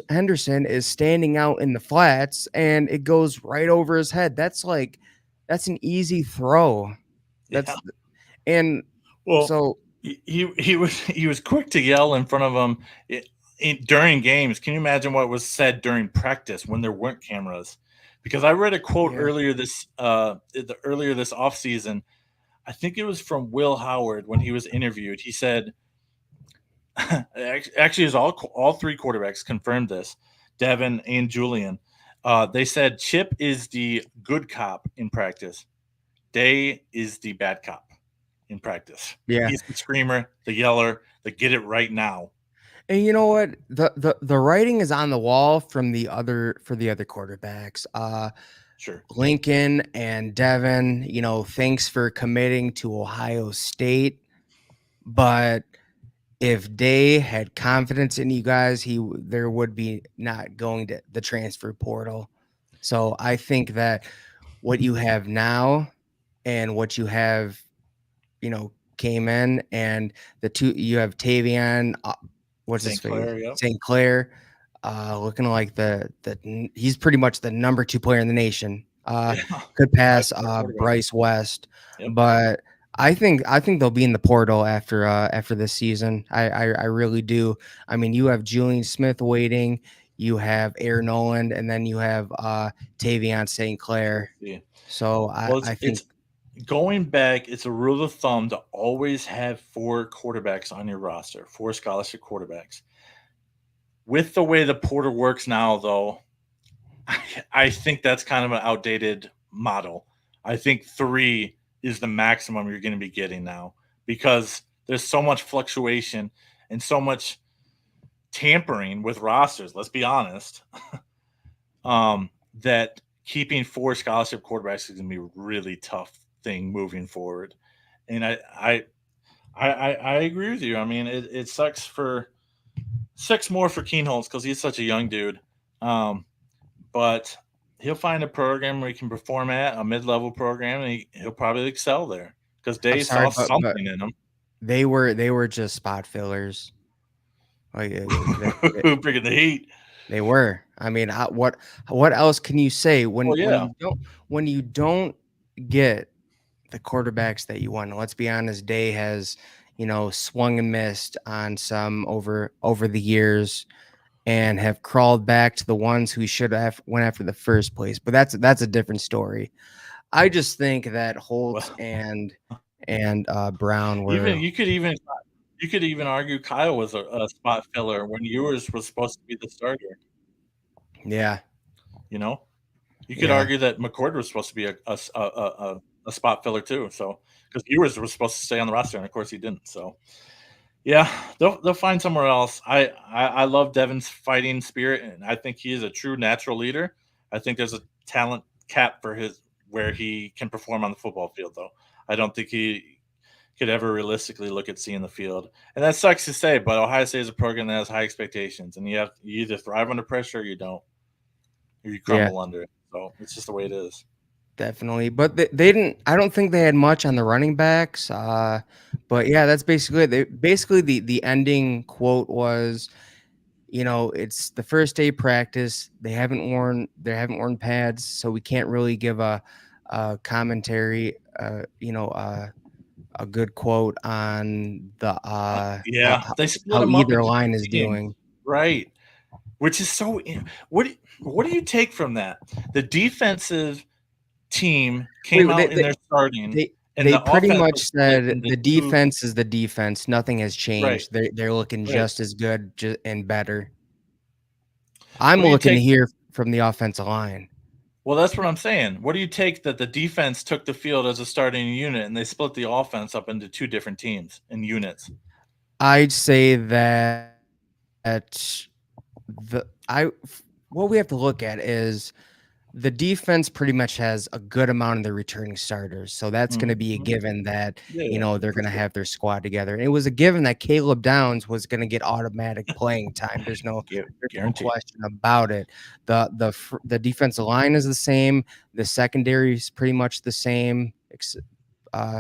Henderson is standing out in the flats and it goes right over his head. That's an easy throw. Yeah. That's and Well, so he was quick to yell in front of him during games. Can you imagine what was said during practice when there weren't cameras? Because I read a quote yeah. earlier this offseason. I think it was from Will Howard when he was interviewed. He said, actually, is all three quarterbacks confirmed this, Devin and Julian. They said Chip is the good cop in practice. Day is the bad cop in practice. Yeah. He's the screamer, the yeller, the get it right now. And you know what? The writing is on the wall from the other for the other quarterbacks. Sure. Lincoln and Devin, thanks for committing to Ohio State. But if Day had confidence in you guys, there would be not going to the transfer portal. So I think that what you have now and what you have, came in, and the two you have Tavion, what's his St. face, Clair, yep. St. Clair, looking like he's pretty much the number 2 player in the nation. Yeah. Could pass Five-star quarterback. Bryce West, Yep. but I think they'll be in the portal after this season. I really do. I mean, you have Julian Smith waiting, you have Aaron Noland, and then you have Tavion St. Clair. Yeah. So Well, I think it's going back. It's a rule of thumb to always have 4 quarterbacks on your roster, 4 scholarship quarterbacks. With the way the portal works now, though, I think that's kind of an outdated model. I think 3 is the maximum you're going to be getting now because there's so much fluctuation and so much tampering with rosters. Let's be honest. That keeping 4 scholarship quarterbacks is going to be a really tough thing moving forward. And I agree with you. I mean, it sucks more for Keenholz because he's such a young dude. But he'll find a program where he can perform at a mid-level program, and he'll probably excel there because I'm Dave sorry, saw but something in him. they were just spot fillers. Like Bringing the heat. they were. I mean, what else can you say Well, yeah, when you don't get the quarterbacks that you want? Let's be honest, Day has swung and missed on some over the years, and have crawled back to the ones who should have went after the first place. But that's a different story. I just think that Holt Well, and Brown even were, you could even argue Kyle was a spot filler when Ewers was supposed to be the starter. yeah, You know, you could yeah, argue that McCord was supposed to be a spot filler too. So because Ewers was supposed to stay on the roster, and of course he didn't. So yeah, they'll find somewhere else. I love Devin's fighting spirit, and I think he is a true natural leader. I think there's a talent cap for his where he can perform on the football field, though. I don't think he could ever realistically look at seeing the field, and that sucks to say. But Ohio State is a program that has high expectations, and you either thrive under pressure or you don't, or you yeah, crumble under it. So it's just the way it is. definitely. But they didn't. I don't think they had much on the running backs. But yeah, that's basically it. Basically the ending quote was, it's the first day practice. They haven't worn pads, so we can't really give a commentary. A good quote on the Yeah, they split how them up either into line two is teams, doing. right? Which is so. What do you take from that? The defensive team came Wait, out in their starting, they and they the pretty offense much was split said into the two. defense is the defense. Nothing has Right, changed. They're looking right. just as good and better. I'm What do you looking to take? hear from the offensive line. Well, that's what I'm saying. What do you take that the defense took the field as a starting unit, and they split the offense up into two different teams and units? I'd say that the I what we have to look at is the defense pretty much has a good amount of the returning starters. So that's going to be a Mhm. given that, Yeah, yeah, they're for going to sure. have their squad together. And it was a given that Caleb Downs was going to get automatic playing time. There's no Guaranteed. question about it. The defensive line is the same. The secondary is pretty much the same.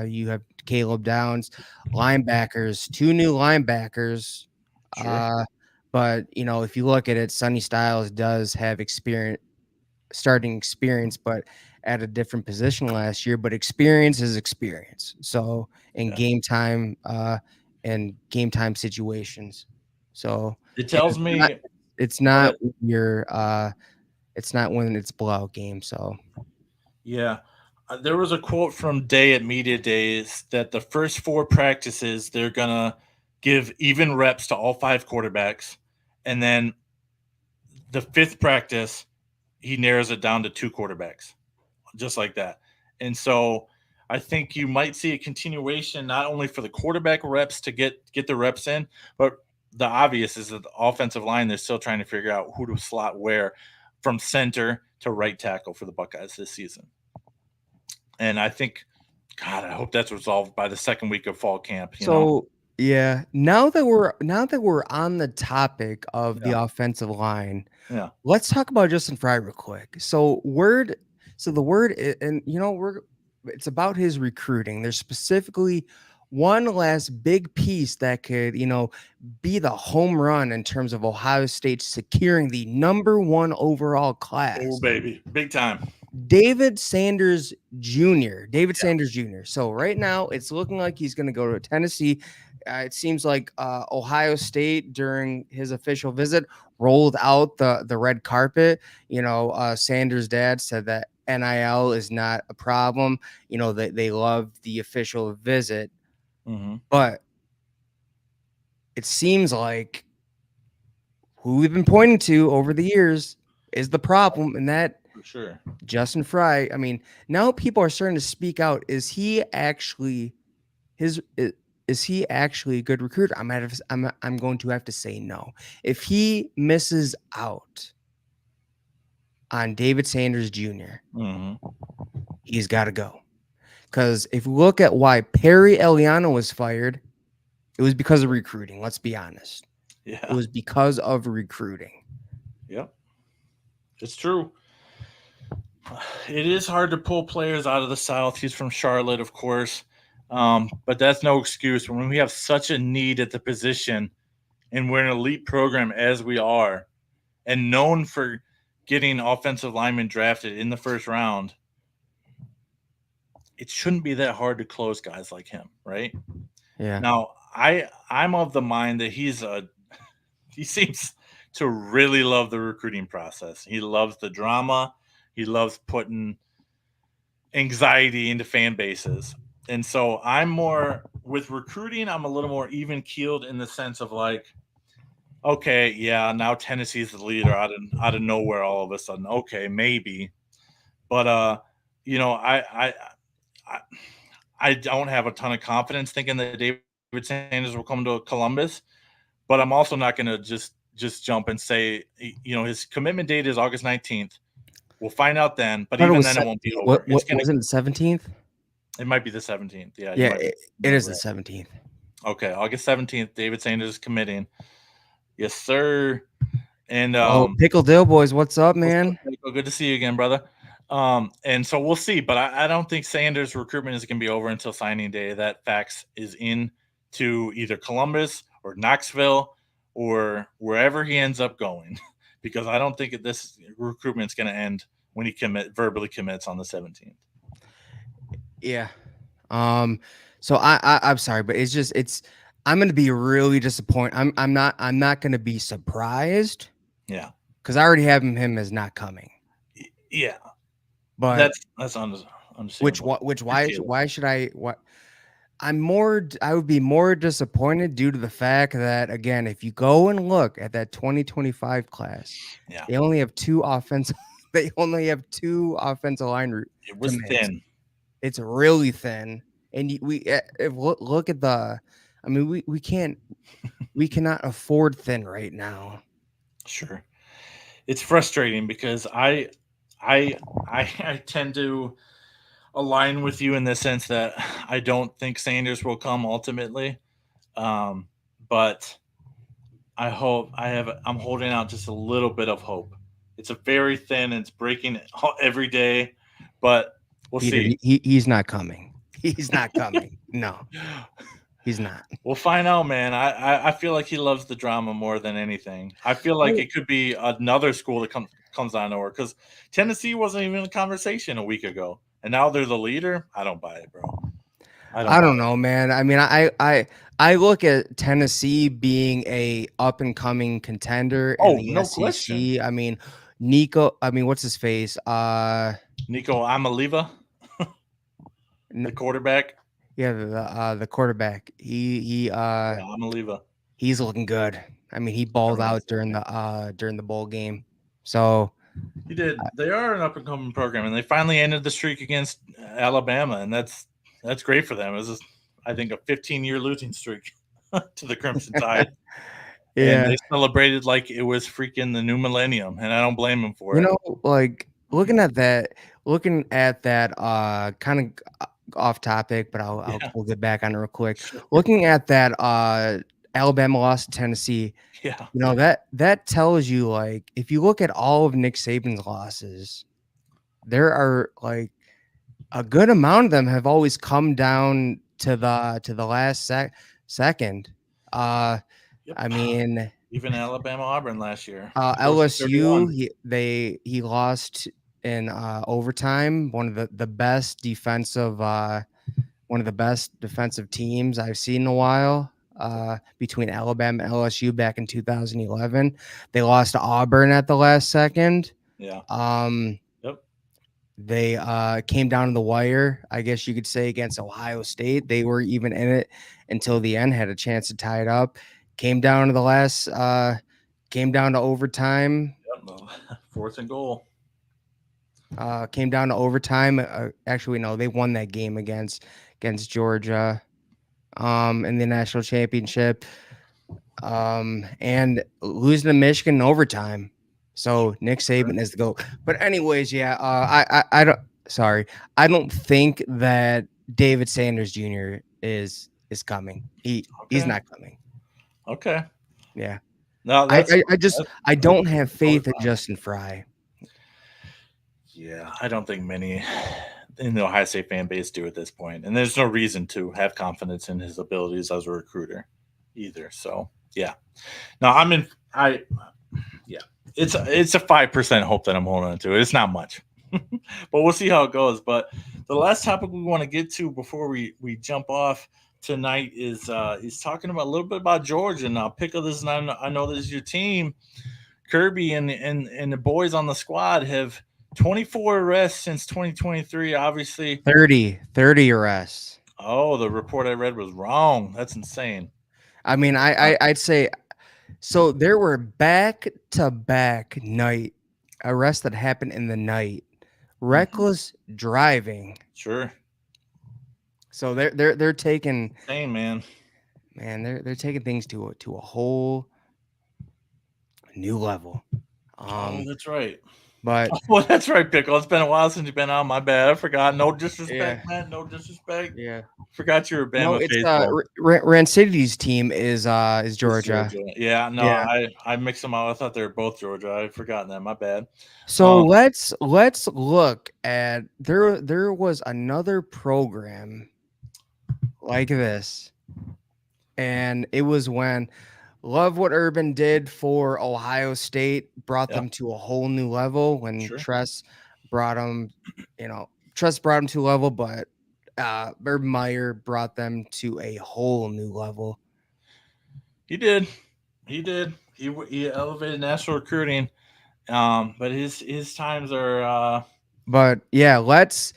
You have Caleb Downs, linebackers, two new linebackers. Sure. Uh, but if you look at it, Sonny Styles does have starting experience, but at a different position last year. But experience is experience. So in Yeah. game time situations. So It and tells me. it's Go not ahead. your it's not when it's blowout game. So Yeah. There was a quote from Day at Media Days that the first four practices, they're going to give even reps to all five quarterbacks. And then the fifth practice, he narrows it down to two quarterbacks, just like that. And so I think you might see a continuation not only for the quarterback reps to get the reps in, but the obvious is that the offensive line, they're still trying to figure out who to slot where from center to right tackle for the Buckeyes this season. And I think, God, I hope that's resolved by the second week of fall camp. So yeah, now that we're on the topic of the Yeah, offensive line, yeah. let's talk about Justin Fry real quick. And it's about his recruiting. There's specifically one last big piece that could, be the home run in terms of Ohio State securing the number one overall Oh class. baby, big time. David Sanders Jr. David Yeah. Sanders Jr. So right now it's looking like he's going to go to Tennessee. It seems like Ohio State during his official visit rolled out the red carpet. Sanders' dad said that NIL is not a problem. They love the official visit, Mm-hmm. but it seems like who we've been pointing to over the years is the problem, and that For sure. Justin Fry. I mean, now people are starting to speak out. His i- is he actually a good recruiter? I'm going to have to say no. If he misses out on David Sanders Jr., Mm-hmm. he's got to go. Because if we look at why Perry Eliano was fired, it was because of recruiting. Let's be honest. It Yeah. was because of recruiting. Yep. It's true. It is hard to pull players out of the South. He's from Charlotte, of course, but that's no excuse when we have such a need at the position, and we're an elite program as we are, and known for getting offensive linemen drafted in the first round. It shouldn't be that hard to close guys like him, right? Yeah. Now, I'm of the mind that he seems to really love the recruiting process. He loves the drama. He loves putting anxiety into fan bases. And so I'm more with recruiting, I'm a little more even keeled in the sense of like, okay, yeah, now Tennessee's the leader out of nowhere all of a sudden. Okay, maybe. But you know, I I don't have a ton of confidence thinking that David Sanders will come to Columbus, but I'm also not going to just jump and say, his commitment date is August 19th. We'll find out then, but I thought it even was then it won't be 17th. over. It's What gonna wasn't it 17th? it might be the 17th. Yeah, you Yeah, might be it is the right. 17th. Okay, August 17th, David Sanders is committing. Yes, sir. And Oh, Pickle Dill boys, what's up, what's up, man? Nico? Good to see you again, brother. And so we'll see, but I don't think Sanders' recruitment is going to be over until signing day. That fax is in to either Columbus or Knoxville or wherever he ends up going, because I don't think this recruitment is going to end when he verbally commits on the 17th. Yeah. So I'm sorry, but it's I'm gonna be really disappointed. I'm not gonna be surprised Yeah, because I already have him as not coming. yeah, But that's understandable. Appreciate it. why should what I would be more disappointed due to the fact that again, if you go and look at that 2025 class, Yeah, they only have two offensive they only have two offensive line it was commits. thin. It's really thin, and look at the. I mean, we cannot afford thin right now. Sure, it's frustrating because I tend to align with you in the sense that I don't think Sanders will come ultimately, but I'm holding out just a little bit of hope. It's a very thin. It's breaking every day, but we'll Peter, see. he's not coming. He's not coming. No, he's not. We'll find out, man. I feel like he loves the drama more than anything. I feel like it could be another school that comes out of nowhere because Tennessee wasn't even in the conversation a week ago, and now they're the leader. I don't buy it, bro. I don't know, man. I mean, I look at Tennessee being a up and coming contender in Oh, the no question. SEC. I mean, Nico. I mean, what's his face? Nico Amaliva, the quarterback. Yeah, the quarterback. Yeah, Amaliva. He's looking good. I mean, he I balled don't out know, man. during the bowl game. So He did. They are an up and coming program, and they finally ended the streak against Alabama, and that's great for them. It was, I think, a 15-year losing streak to the Crimson Tide, and yeah, they celebrated like it was freaking the new millennium, and I don't blame them for you it. know, like looking at that kind of off topic, but Yeah, we'll get back on it real quick. sure. Looking at that Alabama loss to Tennessee, Yeah, you know that tells you like if you look at all of Nick Saban's losses, there are like a good amount of them have always come down to the last second. yep. I mean, Even Alabama Auburn last year, 40-31. LSU he lost in overtime. One of the best defensive one of the best defensive teams I've seen in a while. Between Alabama and LSU back in 2011, they lost to Auburn at the last second. Yeah. Um, Yep. They came down to the wire, I guess you could say, against Ohio State. They were even in it until the end, had a chance to tie it up. Came down to the last, came down to overtime. Yep. 4th and goal. Came down to overtime. Actually, no, they won that game against Georgia, in the national championship, and losing to Michigan in overtime. So Nick Saban is the GOAT. But anyways, yeah, I don't. Sorry, I don't think that David Sanders Jr. is coming. He's not coming. Okay. Yeah. No, I don't have totally faith in fine. Justin Fry. Yeah, I don't think many in the Ohio State fan base do at this point, and there's no reason to have confidence in his abilities as a recruiter either. So yeah, no, I'm in. Yeah, it's a 5% hope that I'm holding on to. It's not much, but we'll see how it goes. But the last topic we want to get to before we jump off tonight is talking about a little bit about Georgia. Now, Pickle, this is not, I know this is your team. Kirby and the boys on the squad have 24 arrests since 2023. Obviously, 30 arrests. oh, the report I read was wrong. That's insane. I mean, I'd say so. There were back-to-back night arrests that happened in the night. Reckless driving. Sure. So they're taking Insane, man. they're taking things to a whole new level. Oh, that's right. But Well, that's right, Pickle. It's been a while since you've been on. My bad. I forgot. No disrespect, yeah, man. No disrespect. yeah. Forgot you were No, Bama it's faithful. Rancidity's team is It's Georgia. Georgia. Yeah, no, Yeah. I mixed them up. I thought they were both Georgia. I'd forgotten that. My bad. So let's look at there was another program like this, and it was when love what Urban did for Ohio State, brought Yeah, them to a whole new level when sure. brought them, Tress brought them to a level, but Urban Meyer brought them to a whole new level. He did. He did. He elevated national recruiting. But his times are But yeah, let's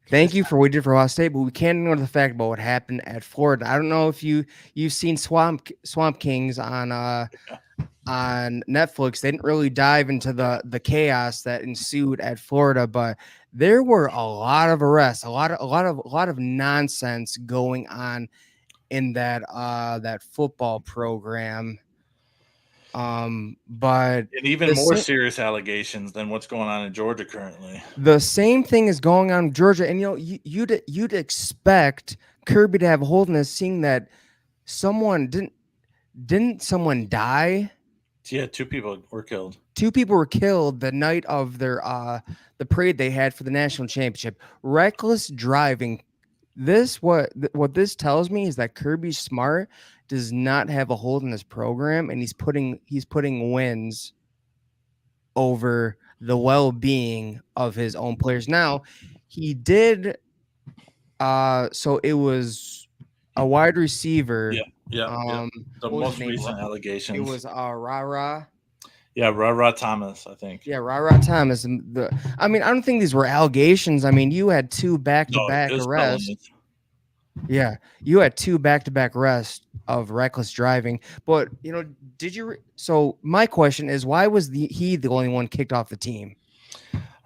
thank you for what you did for Ohio State, but we can't ignore the fact about what happened at Florida. I don't know if you've seen Swamp Kings on Netflix. They didn't really dive into the chaos that ensued at Florida, but there were a lot of arrests, a lot of nonsense going on in that football program. But and even the more same serious allegations than what's going on in Georgia currently. the same thing is going on in Georgia, and you'd expect Kirby to have a hold in this, seeing that someone didn't someone die. Yeah, two people were killed. Two people were killed the night of the parade they had for the national championship. Reckless driving. What this tells me is that Kirby Smart does not have a hold in this program, and he's putting wins over the well-being of his own players. Now, he did so it was a wide receiver. Yeah, yeah, yeah. The What was his most name? recent It allegations. was Rara. Yeah, Rod Thomas, I think. Yeah, Rara Thomas. And I mean, I don't think these were allegations. I mean, you had two No, it back-to-back was arrests. felonies. Yeah, you had two back-to-back arrests of reckless driving. But did you? So my question is, why was he the only one kicked off the team?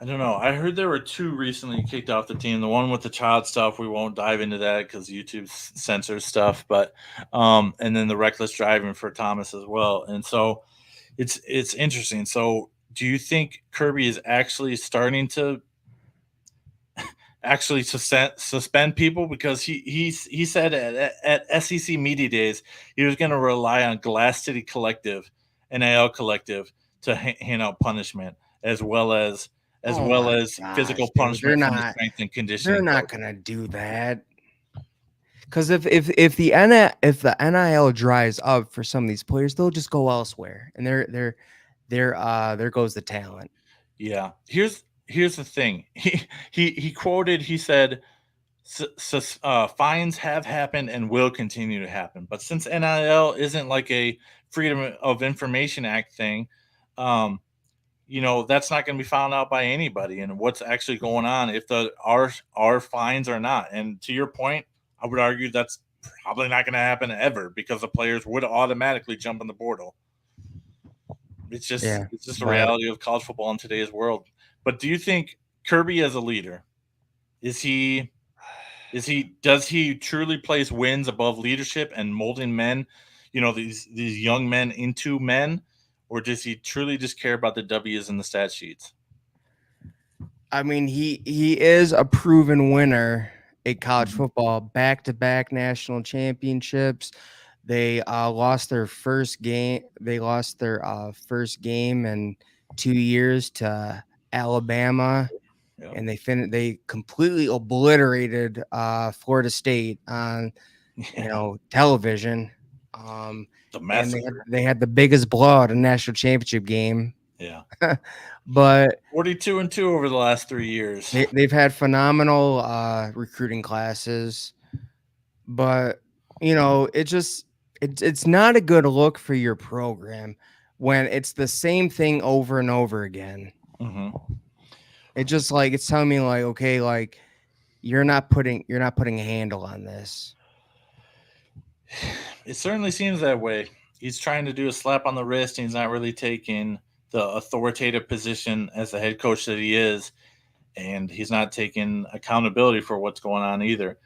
I don't know. I heard there were two recently kicked off the team. The one with the child stuff, we won't dive into that because YouTube censors stuff. But and then the reckless driving for Thomas as well. And so it's interesting. So do you think Kirby is actually starting to actually suspend people because he said at SEC media days he was going to rely on Glass City Collective, NAL Collective to hand out punishment as well as Oh my physical gosh, dude, punishment from the strength and they're conditioning not coach. gonna do that. Because if the NIL dries up for some of these players, they'll just go elsewhere, and there goes the talent. Yeah, here's the thing. He quoted. He said, "Fines have happened and will continue to happen, but since NIL isn't like a Freedom of Information Act thing, um, that's not going to be found out by anybody, and what's actually going on if the are fines or not." And to your point, I would argue that's probably not going to happen ever because the players would automatically jump in the portal. Yeah, It's just the but reality of college football in today's world. But do you think Kirby as a leader is he does he truly place wins above leadership and molding men, these young men into men, or does he truly just care about the W's and the stat sheets? I mean, he is a proven winner in college football, back-to-back national championships. They lost their first game. They lost their first game in 2 years to Alabama, Yeah. and they completely obliterated Florida State on Yeah. television. The And massacre. they had the biggest blowout in national championship game. Yeah. But 42-2 over the last 3 years. they've had phenomenal recruiting classes, but it's not a good look for your program when it's the same thing over and over again. Mm-hmm. It just like it's telling me like, okay, like you're not putting a handle on this. It certainly seems that way. He's trying to do a slap on the wrist, and he's not really taking the authoritative position as the head coach that he is, and he's not taking accountability for what's going on either.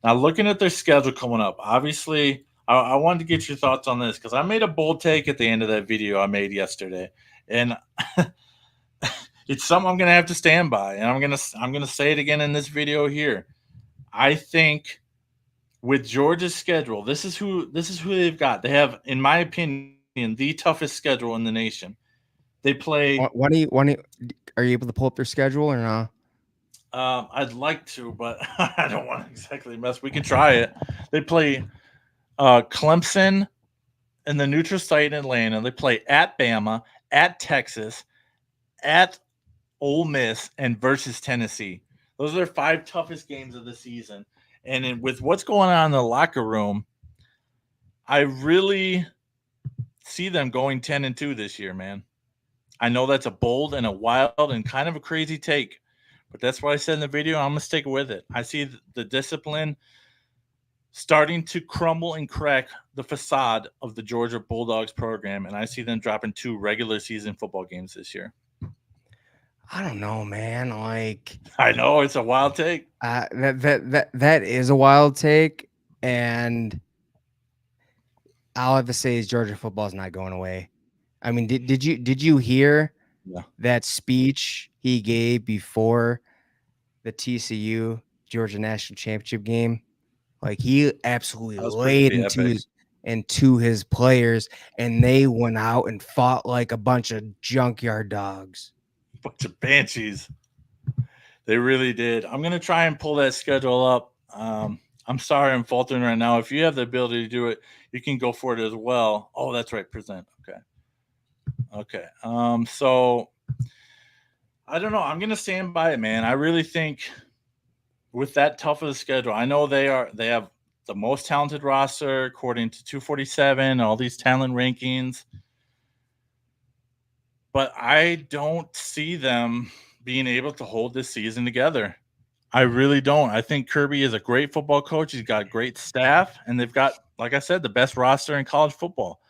Now, looking at their schedule coming up, obviously, I wanted to get your thoughts on this because I made a bold take at the end of that video I made yesterday, and it's something I'm going to have to stand by, and I'm gonna say it again in this video here. I think with Georgia's schedule, this is who they've got. They have, in my opinion, the toughest schedule in the nation. They play. Are you able to pull up their schedule or not? I'd like to, but I don't want to exactly mess. We can try it. They play Clemson in the neutral site in Atlanta. They play at Bama, at Texas, at Ole Miss, and versus Tennessee. Those are their 5 toughest games of the season. And with what's going on in the locker room, I really see them going 10-2 this year, man. I know that's a bold and a wild and kind of a crazy take, but that's what I said in the video. I'm gonna stick with it. I see the discipline starting to crumble and crack the facade of the Georgia Bulldogs program, and I see them dropping 2 regular season football games this year. I don't know, man. Like I know it's a wild take. that is a wild take, and all I have to say is Georgia football is not going away. I mean, did you hear Yeah, that speech he gave before the TCU Georgia National Championship game? Like he absolutely that was laid pretty epic. into his players, and they went out and fought like a bunch of junkyard dogs. Bunch of banshees. They really did. I'm gonna try and pull that schedule up. I'm sorry, I'm faltering right now. If you have the ability to do it, you can go for it as well. Oh, that's right, present. Okay, okay. So I don't know. I'm gonna stand by it, man. I really think with that tough of a schedule, I know they have the most talented roster according to 247, all these talent rankings, but I don't see them being able to hold this season together. I really don't. I think Kirby is a great football coach. He's got great staff, and they've got, like I said, the best roster in college football.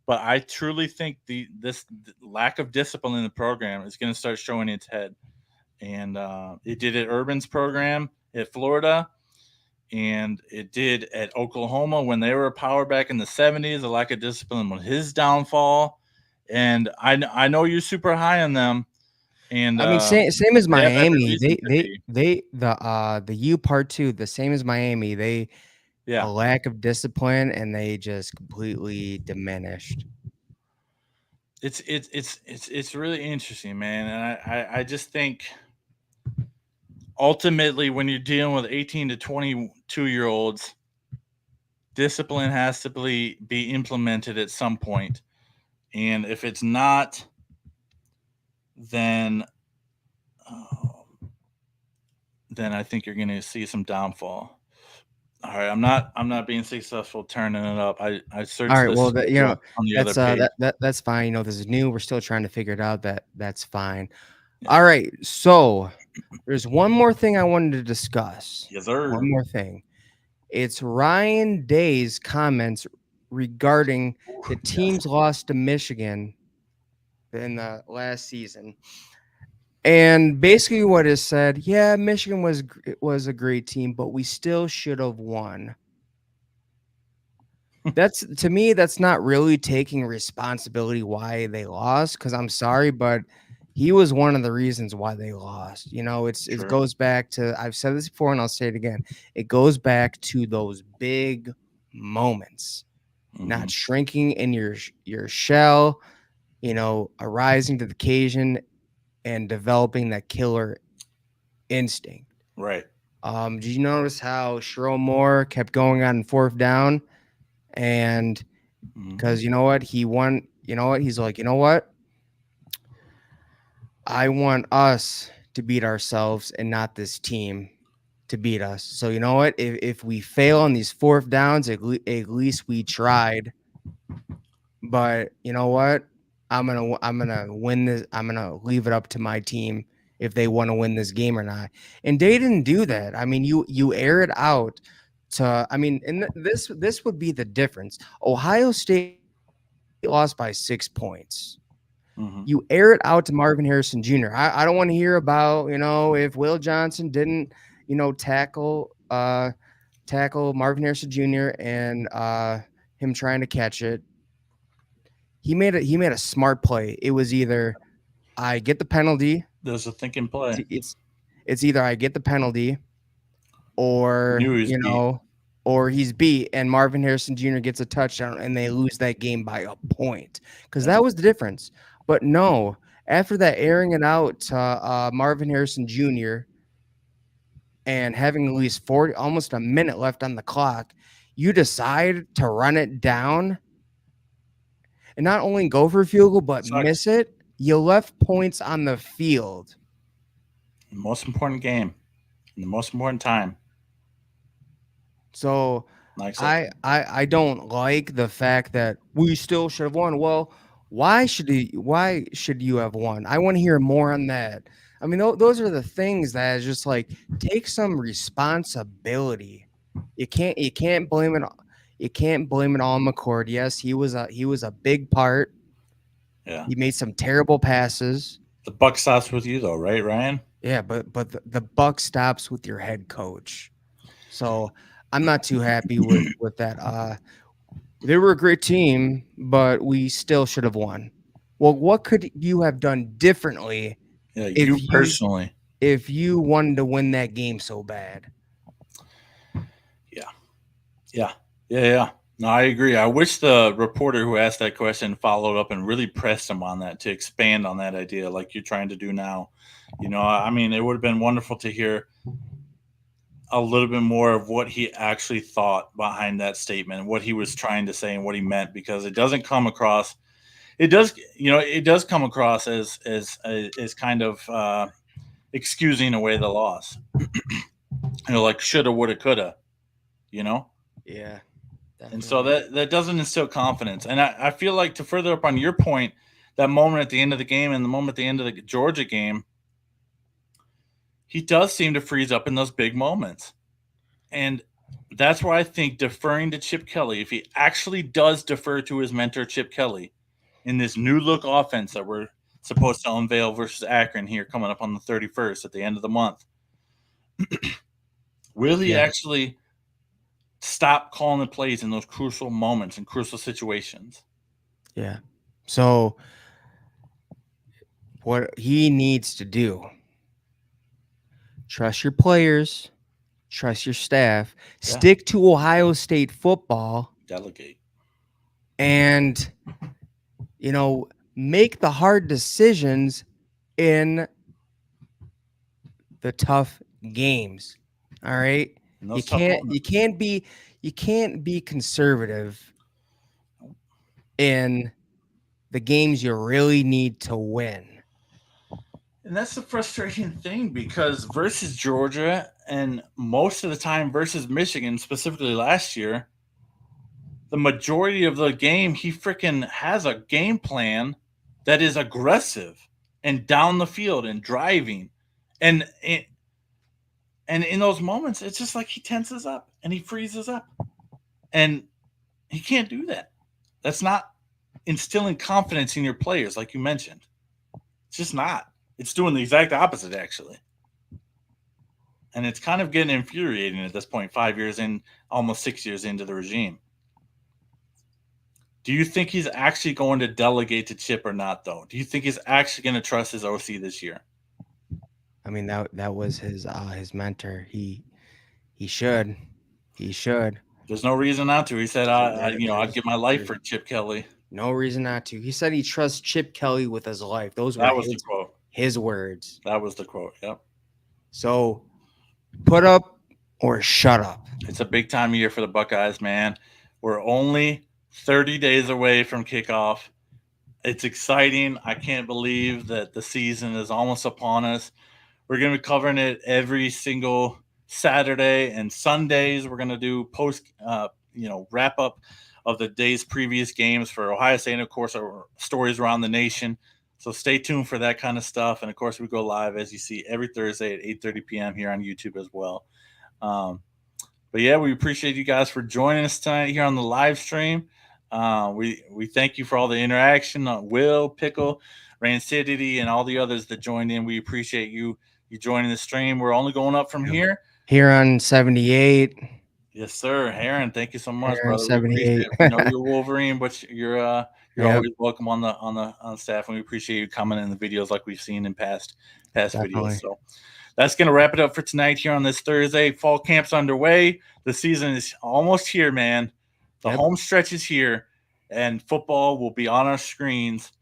But I truly think this lack of discipline in the program is going to start showing its head. And it did at Urban's program at Florida, and it did at Oklahoma when they were a power back in the 70s. The lack of discipline was his downfall. And I know you're super high on them, and I mean, same as they have every Miami. reason to be. The U part two, the same as Miami. They a Yeah, lack of discipline, and they just completely diminished. it's really interesting, man. And I just think ultimately when you're dealing with 18 to 22-year-olds, discipline has to be implemented at some point. And if it's not, then then I think you're going to see some downfall. All right, I'm not being successful turning it up. I All searched right, this well, schedule on the other that's page. that's fine. This is new. We're still trying to figure it out. That's fine. Yeah. All right, so there's one more thing I wanted to discuss. Yes, sir. One more thing. It's Ryan Day's comments regarding the Yes. team's loss to Michigan in the last season. And basically what is said, yeah, Michigan was a great team, but we still should have won. That's to me, that's not really taking responsibility why they lost. Because I'm sorry, but he was one of the reasons why they lost. It Sure. goes back to I've said this before and I'll say it again. It goes back to those big moments, Hmm. not shrinking in your shell, arising to the occasion and developing that killer instinct. Right. Did you notice how Sherrone Moore kept going on fourth down? And Hmm. because you know what? He won. You know what? He's like, you know what? I want us to beat ourselves and not this team to beat us. So you know what? If we fail on these fourth downs, at least we tried. But you know what? I'm gonna win this. I'm gonna leave it up to my team if they want to win this game or not. And they didn't do that. I mean, you air it out to. I mean, and this would be the difference. Ohio State lost by 6 points. You Mm-hmm. air it out to Marvin Harrison Jr. I don't want to hear about if Will Johnson didn't tackle Marvin Harrison Jr. and him trying to catch it. He made a smart play. It was either I get the penalty. There's a thinking play. It's either I get the penalty He or knew he was beat. or he's beat and Marvin Harrison Jr. gets a touchdown and they lose that game by a point because Yeah. that was the difference. But no, after that airing it out to Marvin Harrison Jr. and having at least 40 almost a minute left on the clock, you decide to run it down and not only go for a field goal but Sucks. miss it. You left points on the field. The most important game, in the most important time. So Like I said, I don't like the fact that we still should have won. Well, why should you have won? I want to hear more on that. I mean, those are the things that is just like take some responsibility. You can't blame it. You can't blame it all on McCord. Yes, he was a big part. yeah. He made some terrible passes. The buck stops with you, though, right, Ryan? Yeah, but the buck stops with your head coach. So I'm not too happy with that. They were a great team, but we still should have won. Well, what could you have done differently Yeah, if you you personally. if you wanted to win that game so bad? Yeah, yeah, yeah. No, I agree. I wish the reporter who asked that question followed up and really pressed him on that to expand on that idea, like you're trying to do now. I mean, it would have been wonderful to hear a little bit more of what he actually thought behind that statement, what he was trying to say, and what he meant, because it doesn't come across. It does come across as kind of excusing away the loss. Like shoulda, woulda, coulda. You know, Yeah, and so definitely. that doesn't instill confidence. And I feel like, to further up on your point, that moment at the end of the game and the moment at the end of the Georgia game, he does seem to freeze up in those big moments. And that's why I think deferring to Chip Kelly, if he actually does defer to his mentor, Chip Kelly, in this new look offense that we're supposed to unveil versus Akron here coming up on the 31st at the end of the month, will he Yeah, actually stop calling the plays in those crucial moments and crucial situations? yeah. So what he needs to do: trust your players, trust your staff, Yeah, stick to Ohio State football, delegate. and you know make the hard decisions in the tough games. All right. In You those tough can't you moments. can't be you can't be conservative in the games you really need to win. And that's the frustrating thing, because versus Georgia and most of the time versus Michigan, specifically last year, the majority of the game, he freaking has a game plan that is aggressive and down the field and driving. And and in those moments, it's just like he tenses up and he freezes up. And he can't do that. That's not instilling confidence in your players, like you mentioned. It's just not. It's doing the exact opposite, actually. And it's kind of getting infuriating at this point, 5 years in, almost 6 years into the regime. Do you think he's actually going to delegate to Chip or not, though? Do you think he's actually going to trust his OC this year? I mean that was his mentor. He should. He should. There's no reason not to. He said, I'd give my life There's for Chip Kelly. no reason not to. He said he trusts Chip Kelly with his life. Those were That was the quote. his words. That was the quote. Yep. So put up or shut up. It's a big time of year for the Buckeyes, man. We're only 30 days away from kickoff. It's exciting. I can't believe that the season is almost upon us. We're going to be covering it every single Saturday and Sundays. We're going to do wrap up of the day's previous games for Ohio State, and of course our stories around the nation. So stay tuned for that kind of stuff. And of course, we go live, as you see, every Thursday at 8:30 p.m. here on YouTube as well. But yeah, we appreciate you guys for joining us tonight here on the live stream. We thank you for all the interaction. Will, Pickle, Rancidity, and all the others that joined in. We appreciate you joining the stream. We're only going up from here. Here on 78. Yes, sir. Aaron, thank you so much, Aaron, brother. 78. We appreciate it. We know you're Wolverine, but you're Yep. always welcome on the staff, and we appreciate you commenting in the videos like we've seen in past Definitely. videos. So that's going to wrap it up for tonight here on this Thursday. Fall camp's underway. The season is almost here, man. The home stretch is here, and football will be on our screens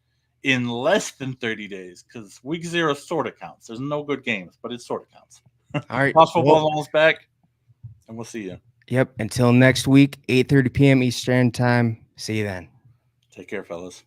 in less than 30 days because week 0 sort of counts. There's no good games, but it sort of counts. All right. College football is almost back, and we'll see you. Yep. Until next week, 8:30 p.m. Eastern time. See you then. Take care, fellas.